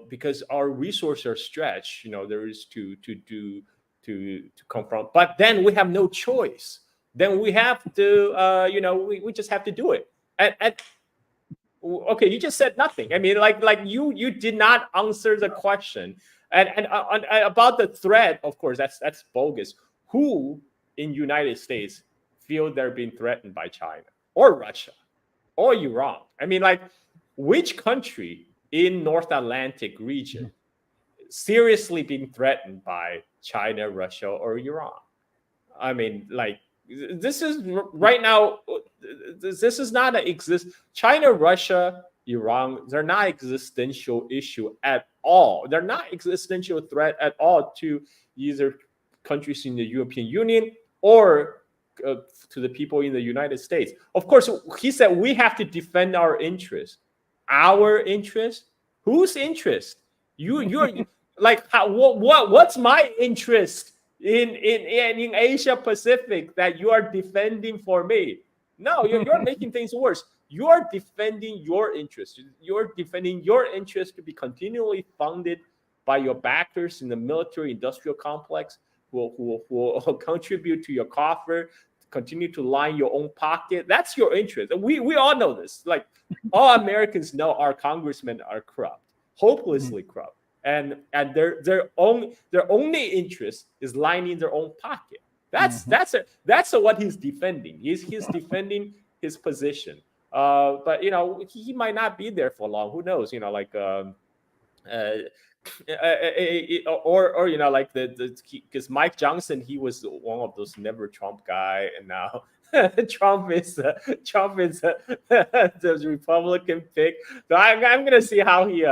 because our resources are stretched. There is to confront. But then we have no choice. Then we have to, we just have to do it." And okay, you just said nothing. I mean, like you did not answer the question. And about the threat, of course, that's bogus. who in United States feel they're being threatened by China or Russia or Iran? I mean, like, which country in North Atlantic region seriously being threatened by China, Russia, or Iran? I mean, like, this is right now. This is not an exist. China, Russia, Iran. They're not existential issue at all. They're not existential threat at all to either countries in the European Union or to the people in the United States. Of course, he said we have to defend our interests. Our interest? Whose interest? You're like, what's my interest in Asia Pacific that you are defending for me? No, you're making things worse. You are defending your interest. You're defending your interest to be continually funded by your backers in the military industrial complex who will contribute to your coffer, continue to line your own pocket. That's your interest. We all know this. Like, all Americans know our congressmen are corrupt, hopelessly corrupt. And their only interest is lining their own pocket. That's what he's defending. He's defending his position. But he might not be there for long. Who knows? Like or like because Mike Johnson, he was one of those never Trump guy, and now Trump is the Republican pick. So I'm gonna see how he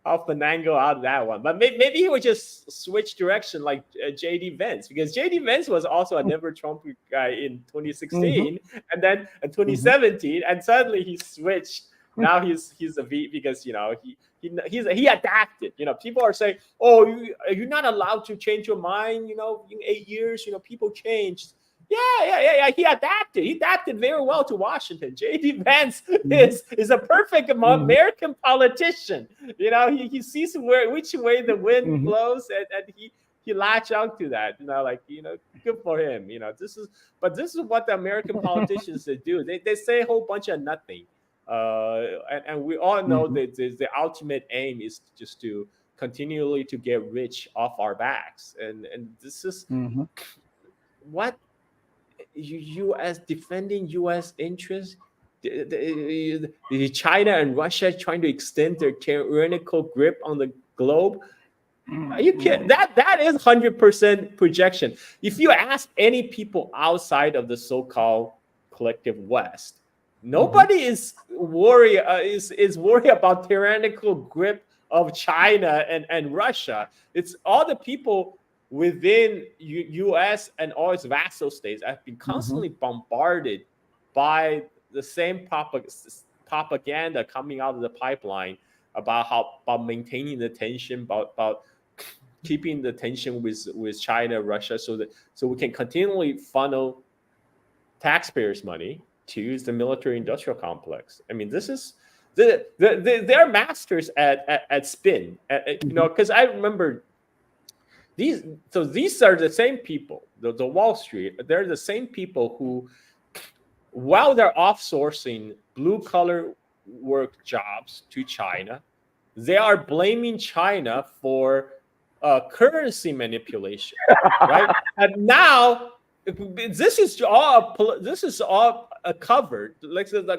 I'll finagle out of that one. But maybe he would just switch direction like J.D. Vance, because J.D. Vance was also a never Trump guy in 2016 and then in 2017, and suddenly he switched. Now he's a V because he adapted. People are saying, "Oh, you're not allowed to change your mind." In 8 years, people changed. Yeah. He adapted very well to Washington. J.D. Vance is a perfect American politician. He sees which way the wind blows, and he latched on to that. Good for him. This is what the American politicians do. They say a whole bunch of nothing. And we all know that the ultimate aim is just to continually to get rich off our backs. And this is what U.S. defending U.S. interests, the China and Russia trying to extend their tyrannical grip on the globe. You can't. That is 100% projection. If you ask any people outside of the so-called collective West, nobody is worried about tyrannical grip of China and Russia. It's all the people within U.S. and all its vassal states have been constantly bombarded by the same propaganda coming out of the pipeline about maintaining the tension, about keeping the tension with China, Russia, so we can continually funnel taxpayers' money to the military-industrial complex. I mean, this is they're masters at spin. Because I remember. These are the same people, the Wall Street, they're the same people who, while they're offsourcing blue-collar work jobs to China, they are blaming China for currency manipulation, right? And now this is all covered, like a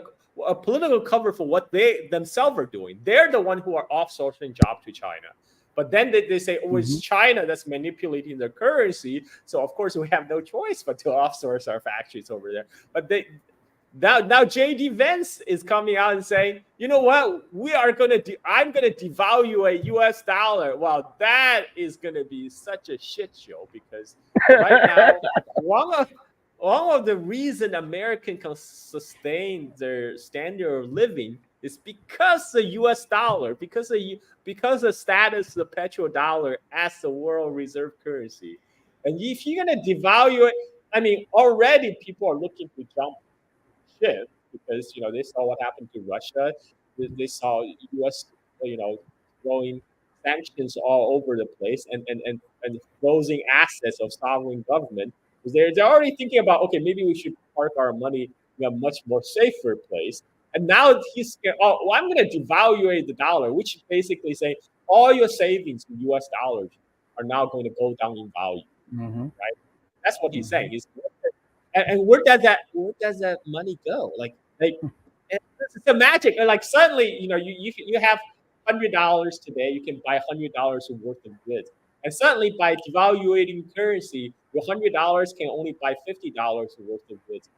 political cover for what they themselves are doing. They're the one who are offsourcing jobs to China. But then they say, oh, it's China that's manipulating the currency. So, of course, we have no choice but to offsource our factories over there. But now J.D. Vance is coming out and saying, you know what? I'm going to devalue a U.S. dollar. Well, that is going to be such a shit show, because right now, one of the reason Americans can sustain their standard of living is because the U.S. dollar, because the status of the petrodollar as the world reserve currency. And if you're going to devalue it, I mean, already people are looking to jump ship because, they saw what happened to Russia. They saw U.S., throwing sanctions all over the place and frozen assets of sovereign government. They're already thinking about, okay, maybe we should park our money in a much more safer place. And now he's, I'm going to devalue the dollar, which basically saying all your savings in U.S. dollars are now going to go down in value, right? That's what he's saying. And where does that money go? It's a magic. And like suddenly, you have $100 today, you can buy $100 worth of goods. And suddenly, by devaluating currency, your $100 can only buy $50 worth of goods.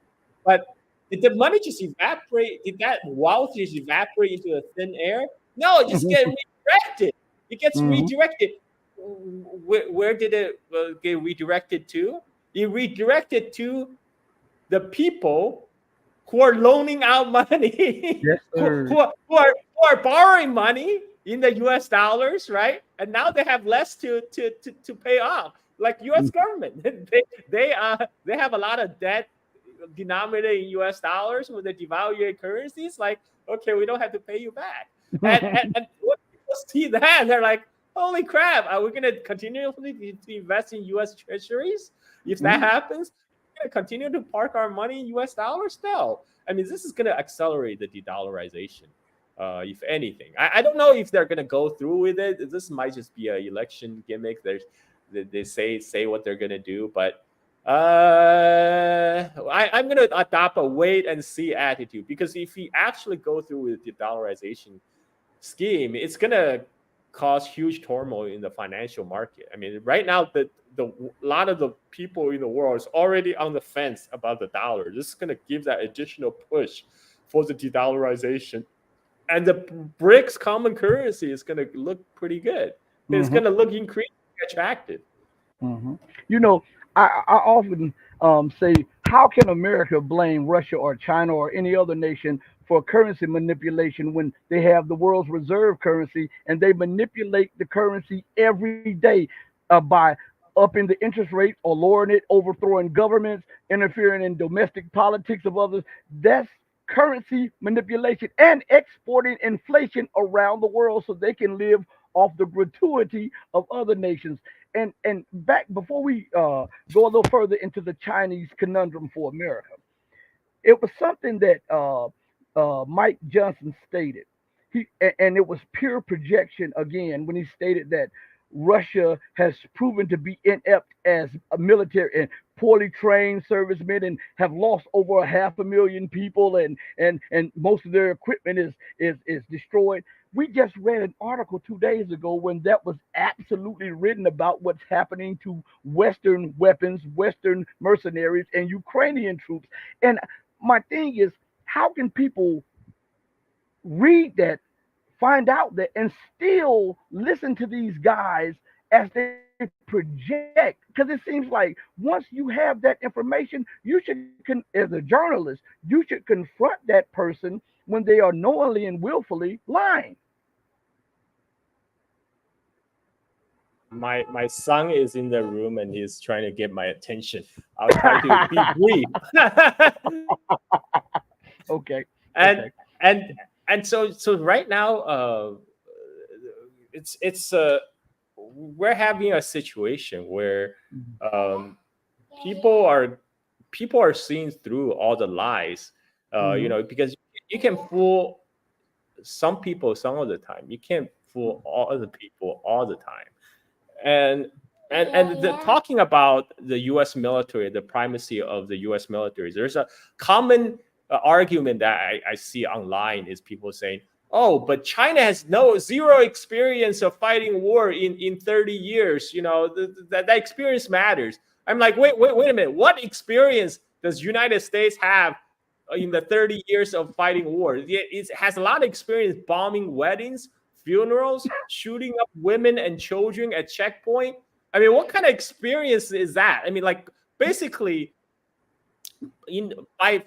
But did the money just evaporate? Did that wealth just evaporate into the thin air? No, it just gets redirected. It gets redirected. Where did it get redirected to? It redirected to the people who are loaning out money, Yes, who sir. are borrowing money in the U.S. dollars, right? And now they have less to pay off. Like U.S. government, they have a lot of debt denominated in U.S. dollars with the devalued currencies. Like, okay, we don't have to pay you back. And when people see that, they're like, holy crap, are we going to continually to invest in U.S. treasuries? If that happens, we're going to continue to park our money in U.S. dollars? No. I mean, this is going to accelerate the de-dollarization, if anything. I don't know if they're going to go through with it. This might just be an election gimmick. They say what they're going to do, but I'm going to adopt a wait and see attitude, because if we actually go through with the dollarization scheme, it's going to cause huge turmoil in the financial market. I mean, right now, a lot of the people in the world is already on the fence about the dollar. This is going to give that additional push for the de-dollarization. And the BRICS common currency is going to look pretty good. It's going to look increasingly attractive. You know, I often say, how can America blame Russia or China or any other nation for currency manipulation when they have the world's reserve currency and they manipulate the currency every day by upping the interest rate or lowering it, overthrowing governments, interfering in domestic politics of others? That's currency manipulation, and exporting inflation around the world so they can live off the gratuity of other nations. And back before we go a little further into the Chinese conundrum for America, it was something that Mike Johnson stated. And it was pure projection again when he stated that Russia has proven to be inept as a military and poorly trained servicemen, and have lost over 500,000 people, and most of their equipment is destroyed. We just read an article 2 days ago when that was absolutely written about what's happening to Western weapons, Western mercenaries, and Ukrainian troops. And my thing is, how can people read that, find out that, and still listen to these guys as they project? Because it seems like once you have that information, you should, as a journalist, you should confront that person when they are knowingly and willfully lying. My son is in the room and he's trying to get my attention. I'll try to be brief. Okay. And so right now, it's we're having a situation where people are seeing through all the lies, because you can fool some people some of the time. You can't fool all the people all the time. And talking about the U.S. military, the primacy of the U.S. military, there's a common argument that I see online is people saying, oh, but China has zero experience of fighting war in 30 years. That experience matters. I'm like, wait a minute. What experience does United States have in the 30 years of fighting war? It has a lot of experience bombing weddings, funerals, shooting up women and children at checkpoint. I mean, what kind of experience is that? I mean, like, basically, by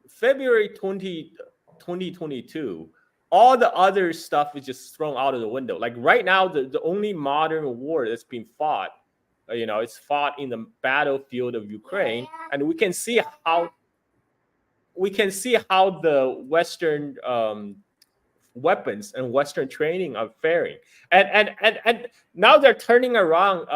February 2022, all the other stuff is just thrown out of the window. Like right now, the only modern war that's been fought, it's fought in the battlefield of Ukraine, and we can see how the Western weapons and Western training are faring. And now they're turning around.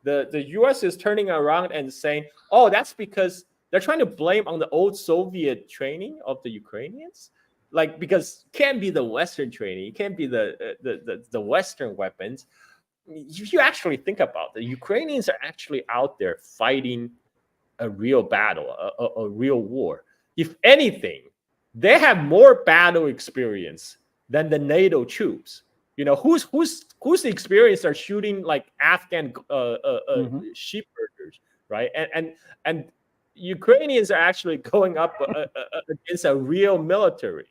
The U.S. is turning around and saying, oh, that's because they're trying to blame on the old Soviet training of the Ukrainians. Like, because it can't be the Western training, it can't be the Western weapons. if you actually think about it, the Ukrainians are actually out there fighting a real battle, a real war. If anything, they have more battle experience than the NATO troops. Who's experienced are shooting like Afghan sheepherders, right? And Ukrainians are actually going up against a real military,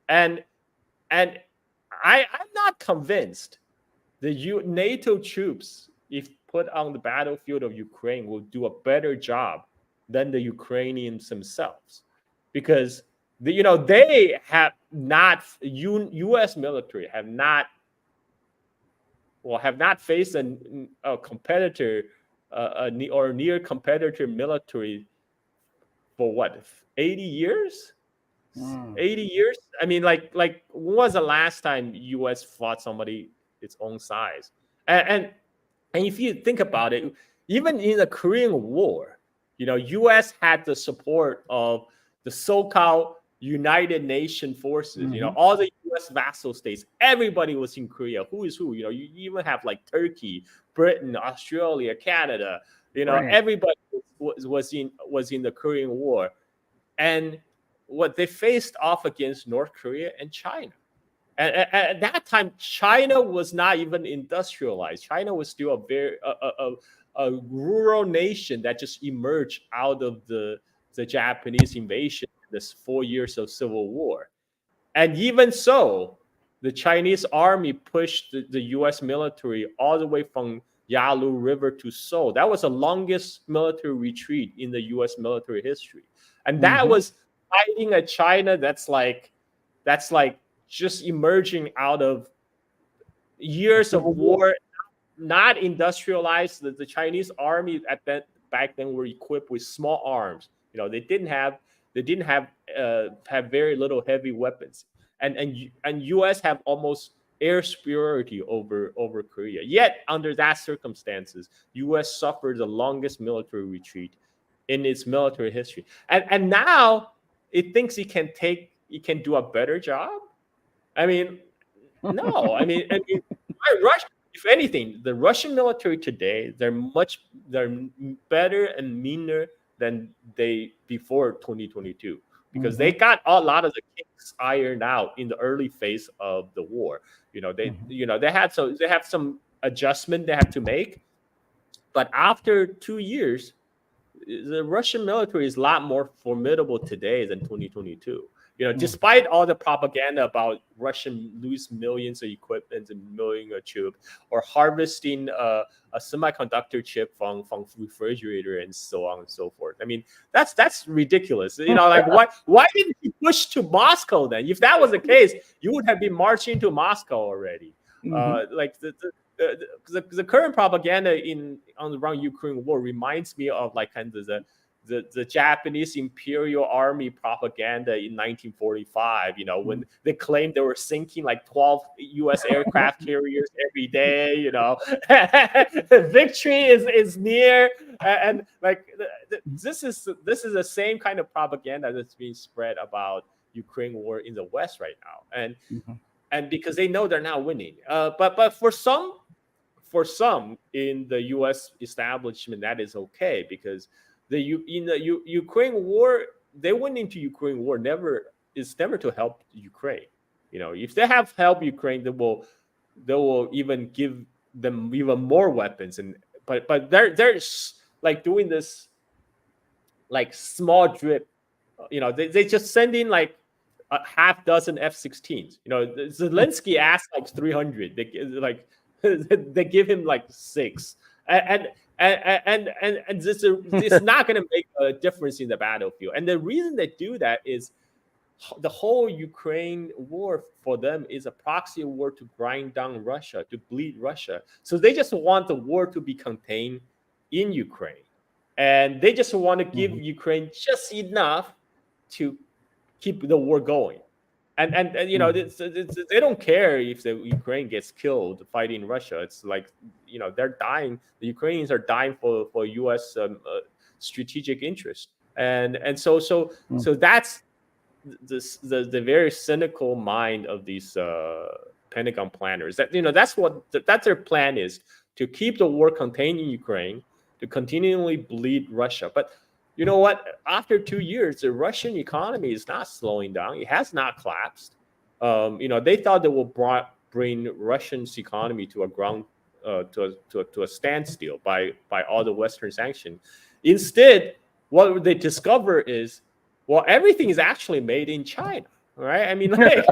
and I'm not convinced the NATO troops, if put on the battlefield of Ukraine, will do a better job than the Ukrainians themselves, because they have not U.S. military have not faced a competitor or near competitor military for what 80 years. 80 years. I mean, like when was the last time U.S. fought somebody its own size? And if you think about it, even in the Korean War, U.S. had the support of the so-called United Nations forces. All the U.S. vassal states, everybody was in Korea. Who is who? You even have like Turkey, Britain, Australia, Canada. Right. Everybody was in the Korean War, and what they faced off against North Korea and China. And at that time, China was not even industrialized. China was still a very a rural nation that just emerged out of the Japanese invasion, this 4 years of civil war. And even so, the Chinese army pushed the U.S. military all the way from Yalu River to Seoul. That was the longest military retreat in the U.S. military history. And that was fighting a China that's like just emerging out of years of war, not industrialized. The Chinese army back then were equipped with small arms. They didn't have very little heavy weapons, and U.S. have almost air superiority over Korea. Yet under that circumstances, U.S. suffered the longest military retreat in its military history, and now it thinks it can do a better job. I mean, no. I mean, if anything, the Russian military today, they're better and meaner than they before 2022, because they got a lot of the kinks ironed out in the early phase of the war. They have some adjustment they have to make, but after 2 years, the Russian military is a lot more formidable today than 2022. Despite all the propaganda about Russian lose millions of equipment and millions of troops, or harvesting a semiconductor chip from refrigerator and so on and so forth. I mean, that's ridiculous. Why didn't you push to Moscow then? If that was the case, you would have been marching to Moscow already. The current propaganda around Ukraine war reminds me of like kind of the Japanese Imperial Army propaganda in 1945, when they claimed they were sinking like 12 U.S. aircraft carriers every day, victory is near, and like this is the same kind of propaganda that's being spread about Ukraine war in the West right now, and because they know they're not winning, but for some in the U.S. establishment that is okay, because in the Ukraine war, they went into Ukraine war never to help Ukraine. If they have helped Ukraine, they will even give them even more weapons, but they're like doing this like small drip. They just send in like a half dozen F-16s. Zelensky asked like 300. They give him like 6, and this is not going to make a difference in the battlefield. And the reason they do that is the whole Ukraine war for them is a proxy war to grind down Russia, to bleed Russia. So they just want the war to be contained in Ukraine, and they just want to give Ukraine just enough to keep the war going. And they don't care if the Ukraine gets killed fighting Russia. It's like they're dying. The Ukrainians are dying for U.S. Strategic interest, and so that's the very cynical mind of these Pentagon planners. That's their plan is to keep the war contained in Ukraine, to continually bleed Russia. But you know what? After 2 years, the Russian economy is not slowing down. It has not collapsed. They thought they will bring Russia's economy to a ground to a standstill by all the Western sanctions. Instead, what they discover is, well, everything is actually made in China, right? I mean, like,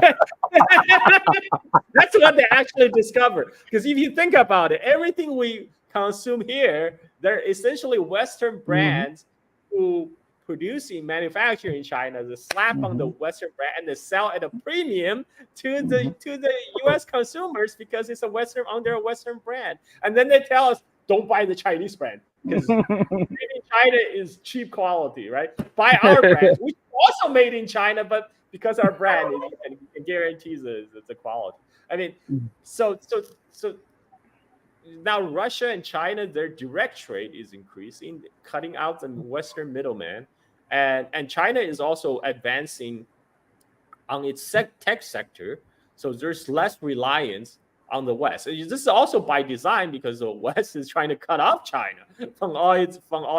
that's what they actually discover. Because if you think about it, everything we consume here, they're essentially Western brands who producing, manufacturing in China, they slap on the Western brand and they sell at a premium to the U.S. consumers because it's under a Western brand. And then they tell us, don't buy the Chinese brand because made in China is cheap quality, right? Buy our brand, which is also made in China, but because our brand it guarantees the quality. I mean, so now Russia and China, their direct trade is increasing, cutting out the Western middleman. And China is also advancing on its tech sector. So there's less reliance on the West. This is also by design because the West is trying to cut off China from all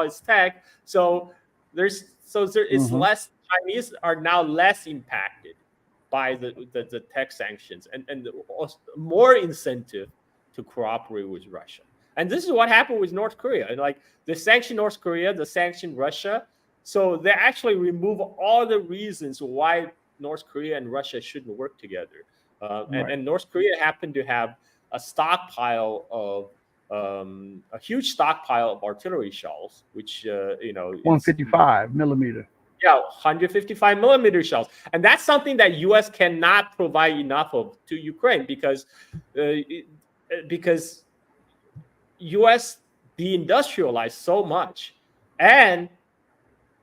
its tech. So there is less. Chinese are now less impacted by the tech sanctions and more incentive to cooperate with Russia. And this is what happened with North Korea. And like they sanction North Korea, they sanction Russia. So they actually remove all the reasons why North Korea and Russia shouldn't work together. And North Korea happened to have a huge stockpile of artillery shells, which 155 millimeter. Yeah, 155 millimeter shells, and that's something that U.S. cannot provide enough of to Ukraine because U.S. deindustrialized so much, and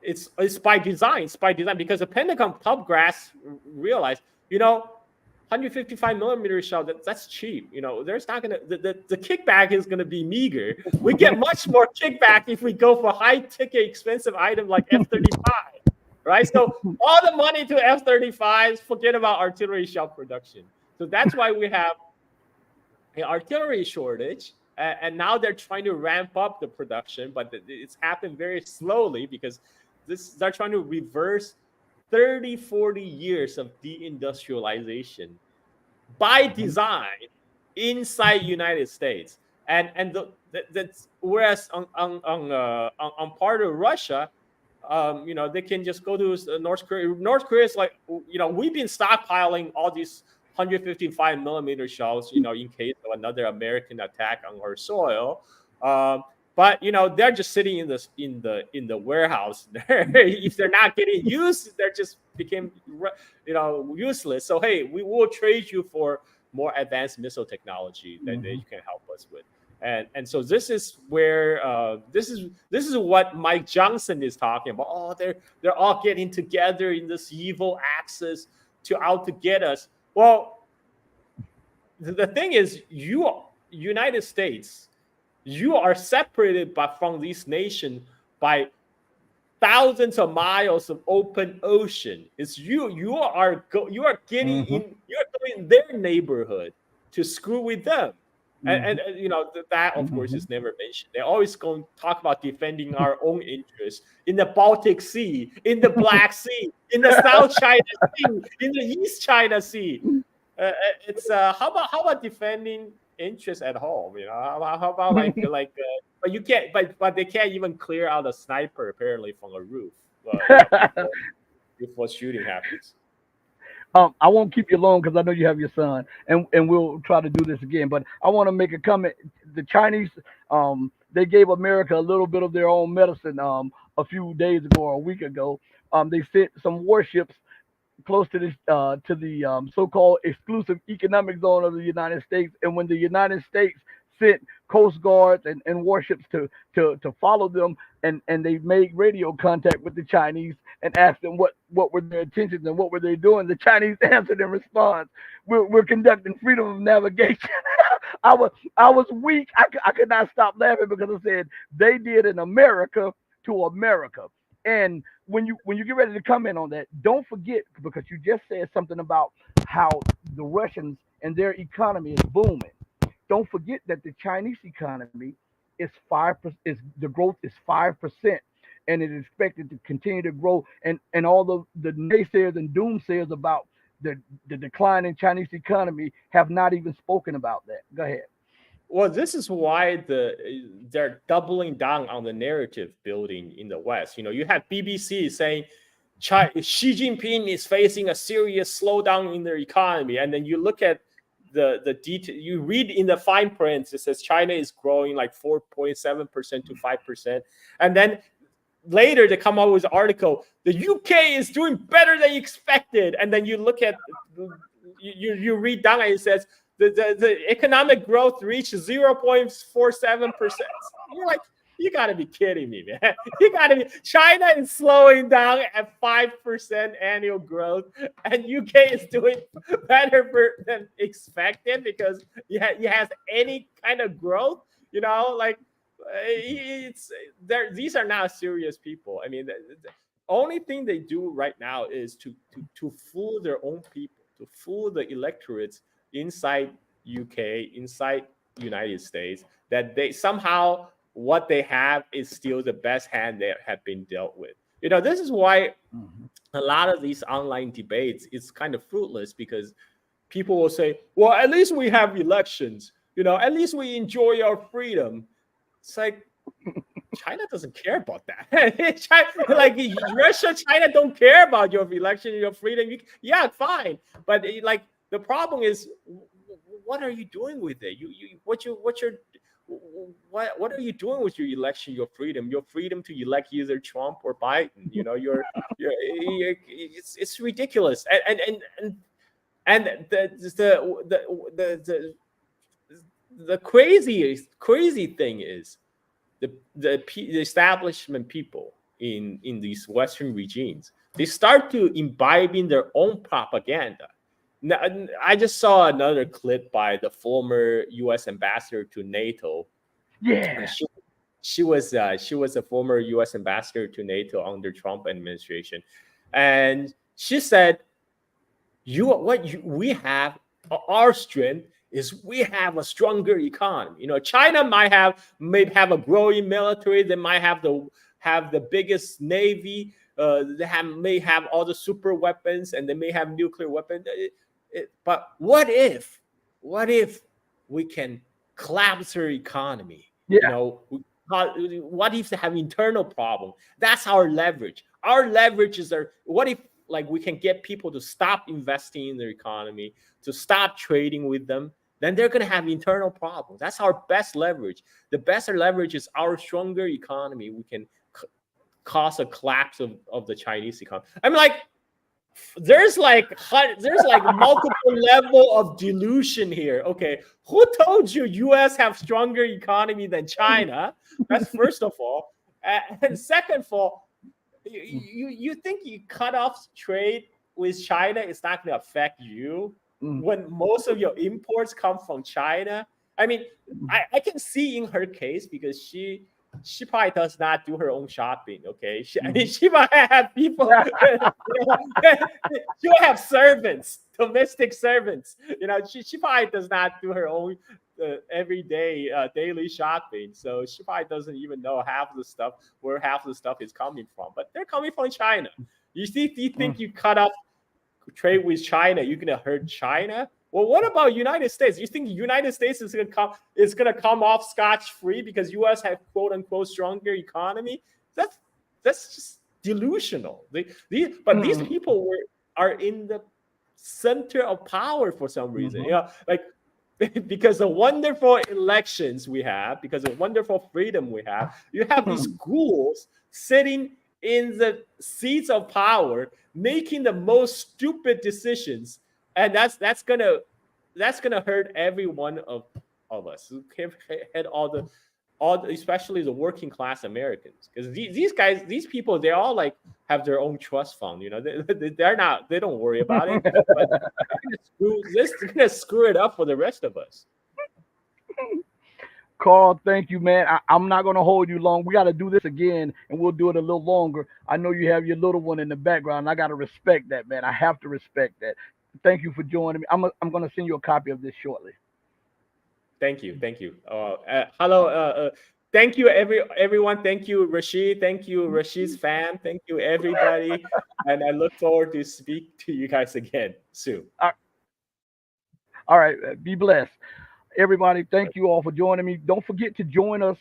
it's by design. It's by design because the Pentagon top brass realized, 155 millimeter shell, that's cheap. There's not gonna the kickback is gonna be meager. We get much more kickback if we go for high ticket expensive item like F-35, right? So all the money to F-35s, forget about artillery shell production. So that's why we have an artillery shortage. And now they're trying to ramp up the production, but it's happened very slowly because they're trying to reverse 30, 40 years of deindustrialization by design inside United States. And that's whereas on part of Russia, they can just go to North Korea. North Korea is like, we've been stockpiling all these 155 millimeter shells, in case of another American attack on our soil. But they're just sitting in the warehouse. If they're not getting used, they're just became useless. So hey, we will trade you for more advanced missile technology that you can help us with. And so this is where this is what Mike Johnson is talking about. Oh, they're all getting together in this evil axis to get us. Well, the thing is, United States, you are separated from these nations by thousands of miles of open ocean. It's you are getting in. You're going in their neighborhood to screw with them. And that of course is never mentioned. They're always going to talk about defending our own interests in the Baltic Sea, in the Black Sea, in the South China Sea, in the East China Sea. It's how about defending interests at home? How about but you can't. But they can't even clear out a sniper apparently from a roof before shooting happens. I won't keep you long because I know you have your son, and we'll try to do this again. But I want to make a comment. The Chinese, they gave America a little bit of their own medicine a few days ago or a week ago. They sent some warships close to the so-called exclusive economic zone of the United States, and when the United States sent coast guards and warships to follow them, and they made radio contact with the Chinese and asked them what were their intentions and what were they doing, the Chinese answered in response, we're conducting freedom of navigation. I was weak. I could not stop laughing because I said they did in America to America. And when you get ready to comment on that, don't forget, because you just said something about how the Russians and their economy is booming. don't forget that the Chinese economy is 5%. Is the growth is 5%, and it is expected to continue to grow. And all the naysayers and doomsayers about the decline in Chinese economy have not even spoken about that. Go ahead. Well, this is why they're doubling down on the narrative building in the West. You have BBC saying Xi Jinping is facing a serious slowdown in their economy, and then you look at the detail. You read in the fine print, it says China is growing like 4.7% to 5%, and then later they come out with an article. The UK is doing better than expected, and then you look at you read down and it says the economic growth reached 0.47%. You're like, you gotta be kidding me, man. You gotta be. China is slowing down at 5% annual growth, and UK is doing better than expected because it has any kind of growth. Like it's there. These are not serious people. I mean, the only thing they do right now is to fool their own people, to fool the electorates inside UK, inside United States, that they somehow what they have is still the best hand they have been dealt with. This is why a lot of these online debates is kind of fruitless, because people will say, well, at least we have elections, at least we enjoy our freedom. It's like, China doesn't care about that. Like Russia, China don't care about your election, your freedom. Yeah, fine. But like the problem is, what are you doing with it? What are you doing with your election, your freedom to elect either Trump or Biden? It's ridiculous. And the crazy thing is the establishment people in these Western regimes, they start to imbibing their own propaganda. Now, I just saw another clip by the former U.S. ambassador to NATO. Yeah, she was a former U.S. ambassador to NATO under Trump administration, and she said, we have, our strength is we have a stronger economy. China may have a growing military. They might have the biggest navy. They may have all the super weapons, and they may have nuclear weapons. But what if we can collapse their economy? yeah. What if they have internal problem? That's our leverage. Our leverage is what if we can get people to stop investing in their economy, to stop trading with them? Then they're going to have internal problems. That's our best leverage. The best leverage is our stronger economy. We can cause a collapse of the Chinese economy. I mean, there's multiple level of delusion here. Okay, who told you U.S. have stronger economy than China? That's first of all. And second of all, you think you cut off trade with China, it's not going to affect you when most of your imports come from China? I mean, I can see in her case, because she probably does not do her own shopping. Okay, she might have people. She will have servants, domestic servants. She probably does not do her own everyday daily shopping. So she probably doesn't even know where half the stuff is coming from. But they're coming from China. You think you cut off trade with China, you're gonna hurt China? Well, what about United States? You think the United States is gonna come off scotch-free because U.S. have quote unquote stronger economy? That's just delusional. But these people are in the center of power for some reason. Because of wonderful elections we have, because of wonderful freedom we have, you have these ghouls sitting in the seats of power, making the most stupid decisions. And that's gonna hurt every one of us. Hurt especially the working class Americans, because these people, they all have their own trust fund. They don't worry about it. But this is gonna screw it up for the rest of us. Carl, thank you, man. I'm not going to hold you long. We got to do this again, and we'll do it a little longer. I know you have your little one in the background. I got to respect that, man. I have to respect that. Thank you for joining me. I'm going to send you a copy of this shortly. Thank you. Thank you. Hello. Thank you, everyone. Thank you, Rashid. Thank you, Rashid's fan. Thank you, everybody. And I look forward to speak to you guys again soon. All right, be blessed. Everybody, thank you all for joining me. Don't forget to join us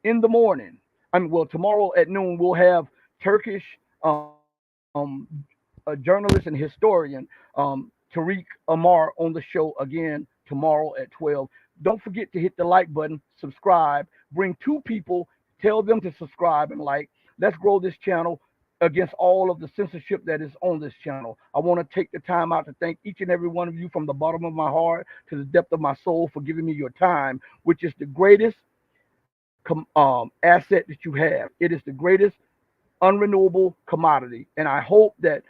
in the morning. I mean, well, tomorrow at noon, we'll have Turkish a journalist and historian, Tariq Amar, on the show again tomorrow at 12. Don't forget to hit the like button, subscribe, bring two people, tell them to subscribe and like. Let's grow this channel against all of the censorship that is on this channel. I want to take the time out to thank each and every one of you from the bottom of my heart to the depth of my soul for giving me your time, which is the greatest asset that you have. It is the greatest unrenewable commodity. And I hope that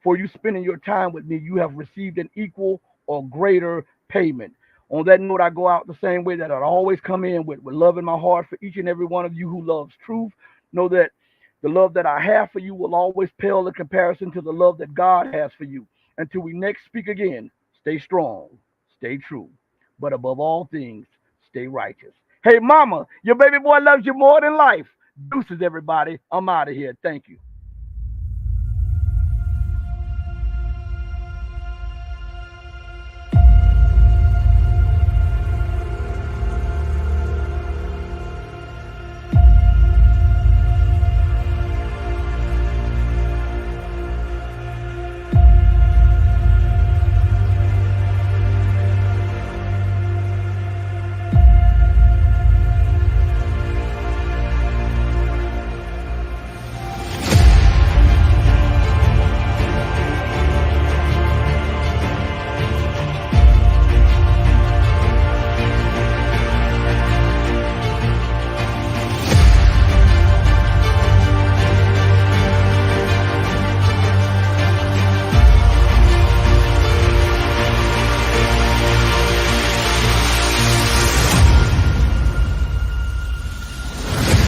for you spending your time with me, you have received an equal or greater payment. On that note, I go out the same way that I always come in with love in my heart for each and every one of you who loves truth. Know that the love that I have for you will always pale in comparison to the love that God has for you. Until we next speak again, stay strong, stay true, but above all things, stay righteous. Hey, mama, your baby boy loves you more than life. Deuces, everybody. I'm out of here. Thank you.